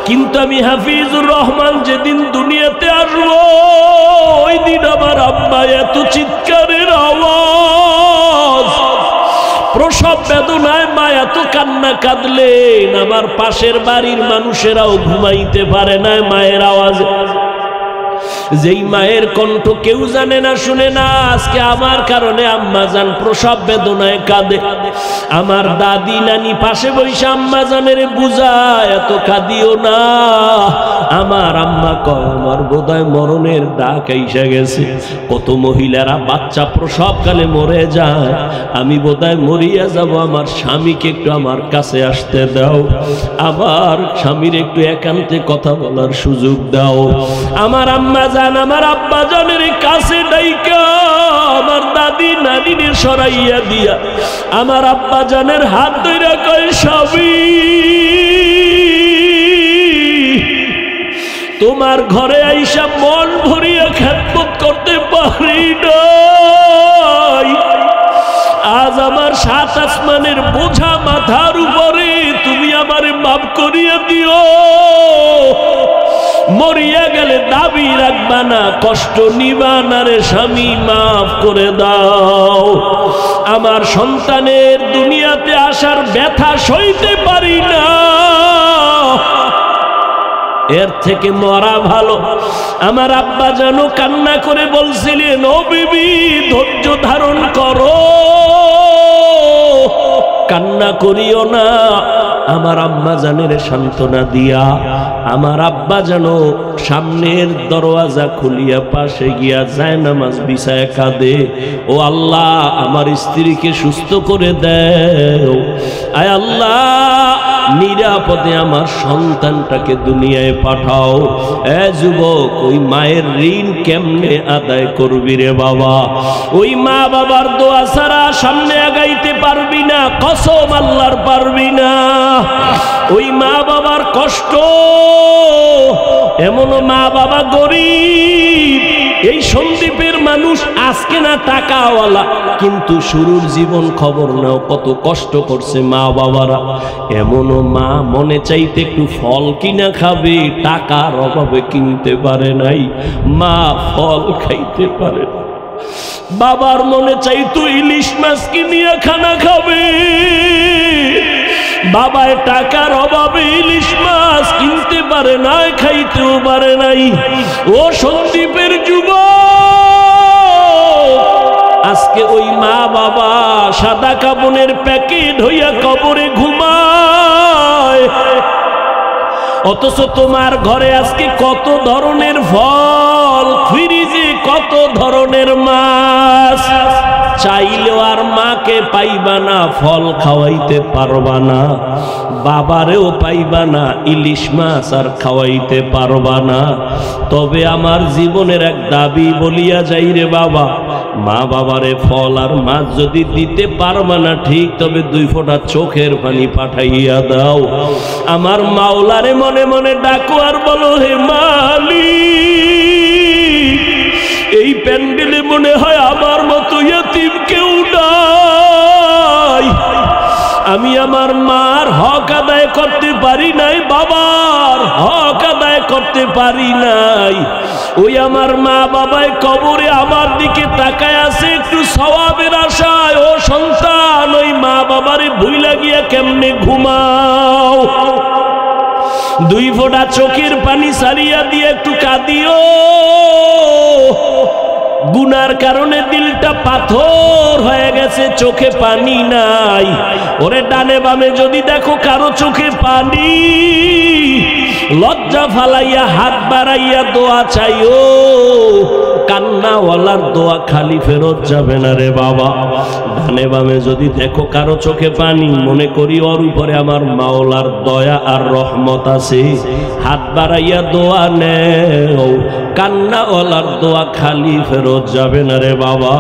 কিন্তু আমি হাফিজুর রহমান যেদিন দুনিয়াতে আসবো ওই দিন আমার আম্মা এত চিৎকারের আওয়াজ, প্রসব বেদনায় মা এত কান্না কাঁদলেন, আমার পাশের বাড়ির মানুষেরাও ঘুমাইতে পারে না মায়ের আওয়াজে। যেই মায়ের কণ্ঠ কেউ জানে না, শুনে না, আজকে আমার কারণে আম্মা জান প্রসব বেদনায় কাঁদে। আমার দাদি নানি পাশে বসে আম্মা জানের বুঝায় এত কাঁদিও না। আমার আম্মা কয় আমার বোধহয় মরণের ডাক আইসা গেছে। কত মহিলারা বাচ্চা প্রসবকালে মরে যায়, আমি বোধহয় মরিয়া যাব, আমার স্বামীকে একটু আমার কাছে আসতে দাও, আমার স্বামীর একটু একান্তে কথা বলার সুযোগ দাও। আমার আম্মা জান আমার আব্বা জানের কাছে ডাইকা আমার দাদি নানিরে সরাইয়া দিয়া আমার আব্বা জানের হাত ধইরা কয় স্বামী তোমার ঘরে আইসা মন ভরিয়া খেদমত করতে পারি নাই। আজ আমার 7 আসমানের বোঝা মাথার উপরে, তুমি আমারে মাফ করিয়া দিও। মরিয়া গেলে দাবি রাখবা না, কষ্ট নিবা না রে স্বামী, মাফ করে দাও। আমার সন্তানের দুনিয়াতে আসার ব্যথা সইতে পারি না, এর থেকে মরা ভালো। আমার আব্বা যেন কান্না করে বলছিলেন, ও বিবি ধৈর্য ধারণ করো, কান্না করিও না। আমার আম্মা জানের সান্ত্বনা দিয়া আমার আব্বা যেন সামনের দরওয়াজা খুলিয়া পাশে গিয়া যায় নামাজ বিছায় কাঁদে, ও আল্লাহ আমার স্ত্রীকে সুস্থ করে দাও, আয় আল্লাহ নিরাপদে আমার সন্তানটাকে দুনিয়ায় পাঠাও। এ যুবক, ওই মায়ের ঋণ কেমনে আদায় করবি রে বাবা? ওই মা বাবার দোয়া ছাড়া সামনে আগাইতে পারবি না, কসম আল্লাহর পারবি না। ওই মা বাবার কষ্ট, এমন মা বাবা গরিব, এই সন্দ্বীপের মানুষ আজকে না টাকাওয়ালা, কিন্তু শুরুর জীবন খবর নাও কত কষ্ট করছে মা বাবারা। এমনও মা মনে চাইতে একটু ফল কিনা খাবে, টাকার অভাবে কিনতে পারে নাই, মা ফল খাইতে পারে না। বাবার মনে চাইতো ইলিশ মাছ কিনিয়া খানা খাবে, বাবায় টাকার অভাবে ইলিশ মাছ কিনতে পারে না, খাইতেও পারে নাই। ও সন্দ্বীপের যুবক, আজকে ওই মা বাবা সাদা কাপড়ের প্যাকেট হইয়া কবরে ঘুমায়, অথচ তোমার ঘরে আজকে কত ধরনের ফল, ফ্রিজে কত ধরনের মাছ, চাইলেও আর মাকে পাইবা না, ফল খাওয়াইতে পারবা না, বাবারেও পাইবা না, ইলিশ মাছ আর খাওয়াইতে পারবা না। তবে আমার জীবনের এক দাবি বলিয়া যাই রে বাবা, মা বাবারে ফল আর মাছ যদি দিতে পারবা না ঠিক, তবে 2 ফোঁটা চোখের পানি পাঠাইয়া দাও। আমার মাওলারে মনে মনে ডাকো আর বলো, হে মালিক, এই প্যান্ডেলে মনে হয় আমার মতো ইয়তিম কেউ নাই। আমি আমার মার হক আদায় করতে পারি নাই, বাবার হক আদায় করতে পারি নাই। ওই আমার মা বাবায় কবরে আমার দিকে তাকায় আছে একটু সওয়াবের আশায়। ও সন্তান, ওই মা বাবারে ভুইলা গিয়া কেমনে ঘুমাও? 2 ফোঁটা চোখের পানি সারিয়া দিয়ে একটু কাঁদিও। গুনার কারণে দিলটা পাথর হয়ে গেছে, চোখে পানি নাই। ওরে ডানে বামে যদি দেখো কারো চোখে পানি, লজ্জা ফালাইয়া হাত বাড়াইয়া দোয়া চাইও। কান্নাওয়ালার দোয়া খালি ফেরত যাবে না রে বাবা। ডানে বামে যদি দেখো কারো চোখে পানি, মনে করি ওর উপরে আমার মাওলার দয়া আর রহমত আছে, হাত বাড়াইয়া দোয়া নেও। কান্নাওয়ালার দোয়া খালি ফেরত যাবে না রে বাবা।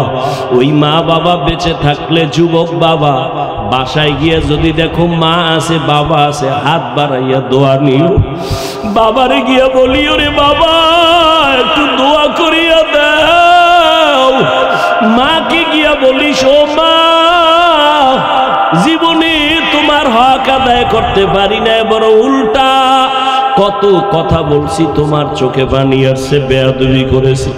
ওই মা বাবা বেঁচে থাকলে, যুবক বাবা বাসায় গিয়ে যদি দেখো মা আছে বাবা আছে, হাত বাড়াইয়া দোয়া নিও। বাবারে গিয়া বলিও, রে বাবা একটু দোয়া করিয়া দাও। মাকে গিয়া বলিস, ও মা, জীবনে তোমার হক আদায় করতে পারি না, বড় উল্টা কত কথা বলছি, তোমার চোখে পানি আসছে, বেয়াদবি করেছি।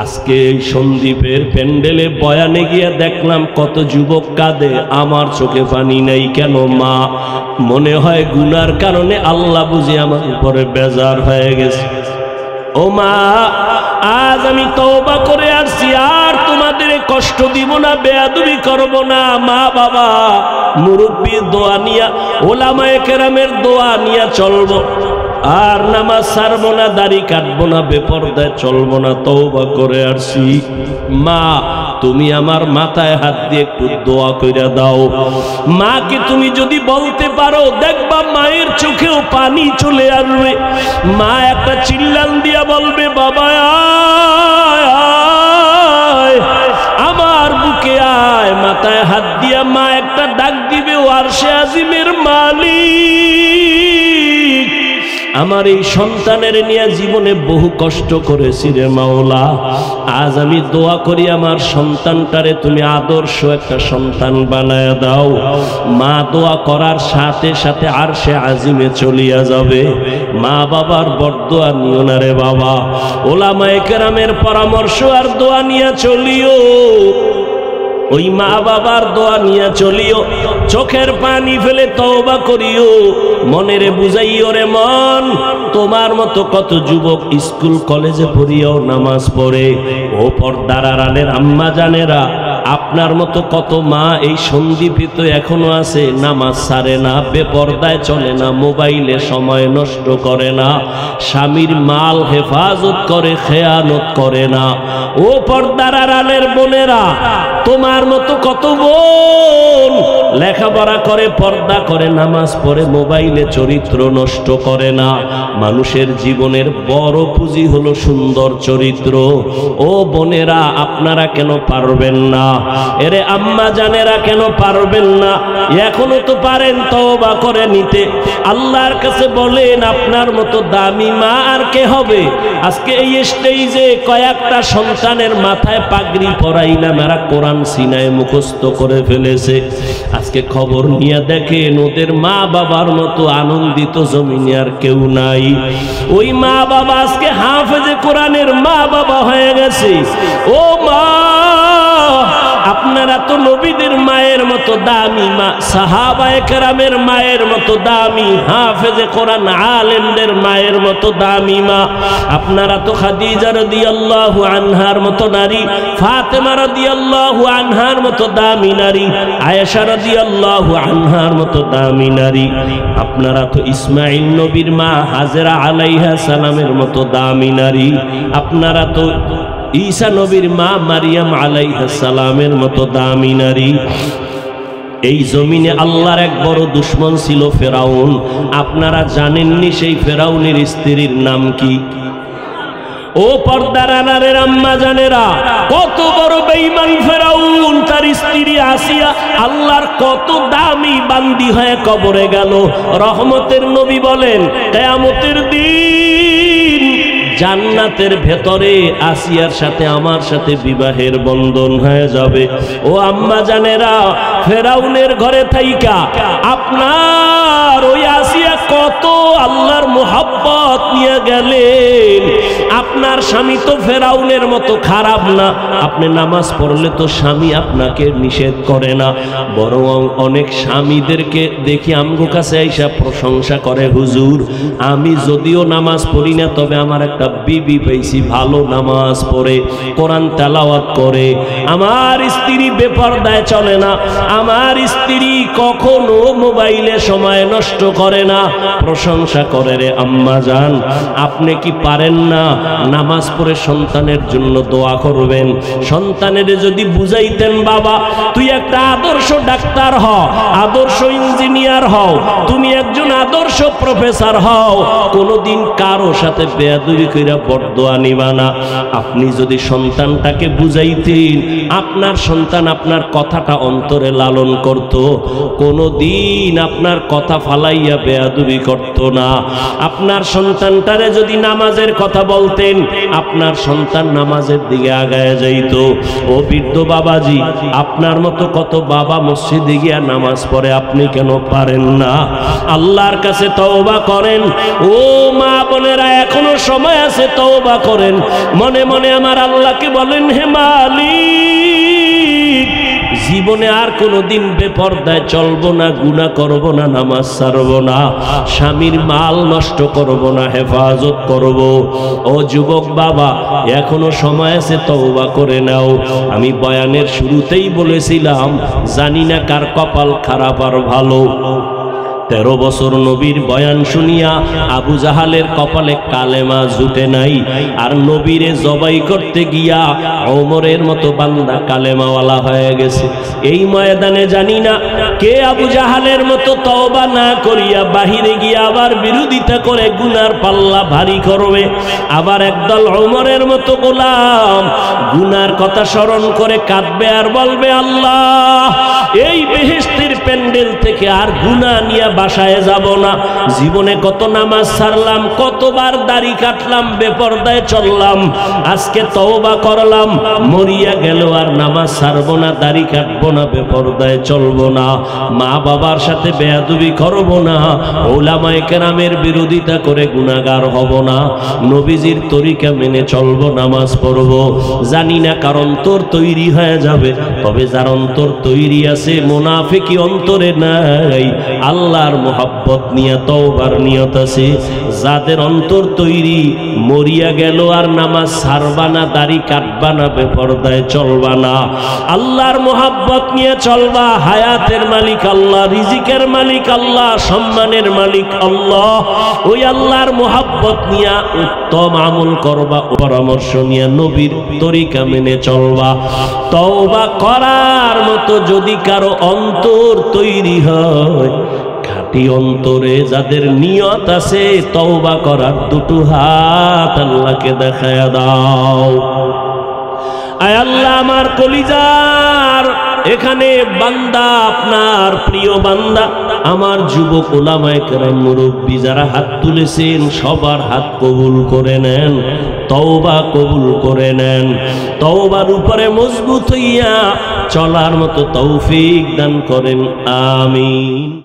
আজকে এই সন্দীপের প্যান্ডেলে বয়ানে গিয়া দেখলাম কত যুবক কাঁদে, আমার চোখে পানি নেই কেন? মা, মনে হয় গুনার কারণে আল্লাহ বুঝি আমার উপরে বেজার হয়ে গেছে। ও মা, আজ আমি তওবা করে আসছি, আর তোমাদের কষ্ট দিব না, বেয়াদবি করব না। মা বাবা মুরব্বীর দোয়া নিয়া, ওলামায়ে কেরামের দোয়া নিয়া চলবো, আর নামাজ ছাড়বো না, দাড়ি কাটবো না, বেপরদায় চলবো না, তওবা করে আসছি। মা, তুমি আমার মাথায় হাত দিয়ে একটু দোয়া কইরা দাও। মাকে তুমি যদি বলতে পারো, দেখবা মায়ের চোখেও পানি চলে আসবে। মা একটা চিল্লান দিয়া বলবে, বাবা আয়, আমার বুকে আয়। মাথায় হাত দিয়া মা একটা ডাক দিবে, ও আরশে আজিমের মালিক, আমার এই সন্তানের নিয়ে জীবনে বহু কষ্ট করেছি রে মাওলা। আজ আমি দোয়া করি আমার সন্তানটারে তুমি আদর্শ একটা সন্তান বানায় দাও। মা দোয়া করার সাথে সাথে আরশে আজিমে চলিয়া যাবে। মা বাবার বরদোয়া নিও না রে বাবা, ওলামায়ে কেরামের পরামর্শ আর দোয়া নিয়ে চলিও। ওই মা বাবার দোয়া নিয়ে চলিও, চোখের পানি ফেলে তওবা করিও। মনেরে বুঝাইও, রে মন, তোমার মতো কত যুবক স্কুল কলেজে পড়িয়াও নামাজ পড়ে। ও পর্দার আড়ালের আম্মা জানেরা, আপনার মতো কত মা এই সন্দীপে তো এখনো আছে, নামাজ ছাড়ে না, বেপর্দায় চলে না, মোবাইলে সময় নষ্ট করে না, স্বামীর মাল হেফাজত করে, খেয়ানত করে না। ও পর্দার আড়ালের বোনেরা, তোমার মতো কত বোন লেখাপড়া করে, পর্দা করে, নামাজ পড়ে, মোবাইলে চরিত্র নষ্ট করে না। মানুষের জীবনের বড় পুঁজি হলো সুন্দর চরিত্র। ও বোনেরা, আপনারা কেন পারবেন না? এরে আম্মা জানেরা কেন পারবেন না? এখনো তো পারেন তওবা করে নিতে। আল্লাহর কাছে বলেন, আপনার মতো দামি মা আর কে হবে? আজকে এই স্টেজে কয়েকটা সন্তানের মাথায় পাগড়ি পরাইলাম, এরা কোরআন সিনায় মুখস্থ করে ফেলেছে। আজকে খবর নিয়ে দেখেন, ওদের মা বাবার মতো আনন্দিত জমিনে আর কেউ নাই। ওই মা বাবা আজকে হাফেজে কোরআনের মা বাবা হয়ে গেছে। ও মা, আপনারা তো নবীদের মায়ের মতো দামি মা, সাহাবায়ে কেরামের মায়ের মতো দামি, হাফেজে কোরআন আলেমদের মায়ের মতো দামি মা। আপনারা তো খাদিজা রাদিয়াল্লাহু আনহার মতো নারী, ফাতেমা রাদিয়াল্লাহু আনহার মতো দামি নারী, আয়েশা রাদিয়াল্লাহু আনহার মতো দামি নারী। আপনারা তো ইসমাঈল নবীর মা হাজেরা আলাইহা সালামের মতো দামি নারী। আপনারা তো ঈসা নবীর মা মারিয়াম আলাইহা সালামের মতো দামি নারী। এই জমিনে আল্লাহর এক বড় দুশমন ছিল ফেরাউন। আপনারা জানেননি সেই ফেরাউনের স্ত্রীর নাম কি? ও পর্দার আড়ালের আম্মা জানেরা, কত বড় বেঈমান ফেরাউন, তার স্ত্রী আসিয়া আল্লাহর কত দামি বান্দি হয়ে কবরে গেল। রহমতের নবী বলেন কিয়ামতের দিন জান্নাতের ভেতরে আসিয়ার সাথে আমার সাথে বিবাহের বন্ধন হয়ে যাবে। ও আম্মা জানেরা, ফেরাউনের ঘরে থাইকা আপনার ওই আসিয়া কত আল্লাহর মুহাব্বত নিয়ে গেলেন। আপনার স্বামী তো ফেরাউনের মতো খারাপ না। আপনি নামাজ পড়লে তো স্বামী আপনাকে নিষেধ করে না, বরং অনেক স্বামীদেরকে দেখি আমগো কাছে আইসা প্রশংসা করে, হুজুর আমি যদিও নামাজ পড়ি না, তবে আমার একটা বিবি পেয়েছি ভালো নামাজ পড়ে, কোরআন তেলাওয়াত করে, আমার স্ত্রী বেপরদায় চলে না, আমার স্ত্রী কখনো মোবাইলে সময় নষ্ট করে না। প্রশংসা করে। রে আম্মা জান, আপনি কি পারেন না নামাজ পড়ে সন্তানের জন্য দোয়া করবেন? সন্তানের যদি বুঝাইতেন, বাবা তুই একটা আদর্শ ডাক্তার হও, আদর্শ ইঞ্জিনিয়ার হও, তুমি একজন আদর্শ প্রফেসর হও, কোনোদিন কারো সাথে বেয়াদবি কইরা বরদোয়া নিবা না। আপনি যদি সন্তানটাকে বুঝাইতেন, আপনার সন্তান আপনার কথাটা অন্তরে লালন করত, কোনোদিন আপনার কথা ফালাইয়া বেয়াদবি করত না। আপনার সন্তানটারে যদি নামাজের কথা বলতেন, আপনার সন্তান নামাজের দিকে আগায় যাইত। ও বৃদ্ধ বাবাজি, আপনার মতো কত বাবা মসজিদে গিয়া নামাজ পড়ে, আপনি কেন পারেন না? আল্লাহর কাছে তওবা করেন। ও মা বোনেরা, এখনো সময় আছে, তওবা করেন। মনে মনে আমার আল্লাহকে বলেন, হে মালিক, জীবনে আর কোনোদিন বেপরদায় চলবো না, গুনাহ করব না, নামাজ ছাড়ব না, স্বামীর মাল নষ্ট করব না, হেফাজত করব। ও যুবক বাবা, এখনো সময় আছে, তওবা করে নাও। আমি বয়ানের শুরুতেই বলেছিলাম, জানি না কার কপাল খারাপ আর ভালো। 13 বছর নবীর বয়ান শুনিয়া আবু জাহালের কপালে কালেমা জুটে নাই, আর নবীরে জবাই করতে গিয়া ওমরের মতো বান্দা কালেমাওয়ালা হয়ে গেছে। এই ময়দানে জানি না কে আবু জাহালের মতো তওবা না করিয়া বাহিরে গিয়া আবার বিরোধিতা করে গুনার পাল্লা ভারী করবে। আবার একদল ওমরের মতো গোলাম গুনার কথা স্মরণ করে কাঁদবে আর বলবে, আল্লাহ এই বেহেশতের প্যান্ডেল থেকে আর গুনাহ নিয়ে বাসায় যাব না। জীবনে কত নামাজ ছাড়লাম, কতবার দাড়ি কাটলাম, বেপরদায় চললাম, আজকে তওবা করলাম, মরিয়া গেল আর নামাজ ছাড়ব না, দাড়ি কাটবো না, বেপরদায় চলবো না, মা বাবার সাথে বেয়াদবি করব না, উলামায়ে কেরামের বিরোধিতা করে গুনাহগার হব না, নবীজির তরিকা মেনে চলবো, নামাজ পড়ব। জানি না কার অন্তর তৈরি হয়ে যাবে, তবে যার অন্তর তৈরি আছে, মুনাফিকি অন্তরে নাই, আল্লাহর মুহাব্বত নিয়ে তওবার নিয়ত আছে, যাদের অন্তর তৈরি, মরিয়া গেল আর নামাজ ছাড়বা না, দাড়ি কাটবা না, বেপরদায় চলবা না, আল্লাহর মুহাব্বত নিয়ে চলবা। হায়াতের মালিক আল্লাহ, রিজিকের মালিক আল্লাহ, সম্মানের মালিক আল্লাহ। ওই আল্লাহর মুহাব্বত নিয়ে উত্তম আমল করবা, পরামর্শ নিয়ে নবীর তরিকা মেনে চলবা। তওবা করার মতো যদি কারো অন্তর তৈরি হয়, খাঁটি অন্তরে যাদের নিয়ত আছে তওবা করার, দুটো হাত আল্লাহকে দেখায়া দাও। আয় আল্লাহ, আমার কলিজার এখানে বান্দা, আপনার প্রিয় বান্দা, আমার যুবক ওলামায়ে কেরাম, মুরব্বী যারা হাত তুলেছেন, সবার হাত কবুল করে নেন, তওবা কবুল করে নেন। তওবার উপরে মজবুত হইয়া চলার মতো তৌফিক দান করেন, আমিন।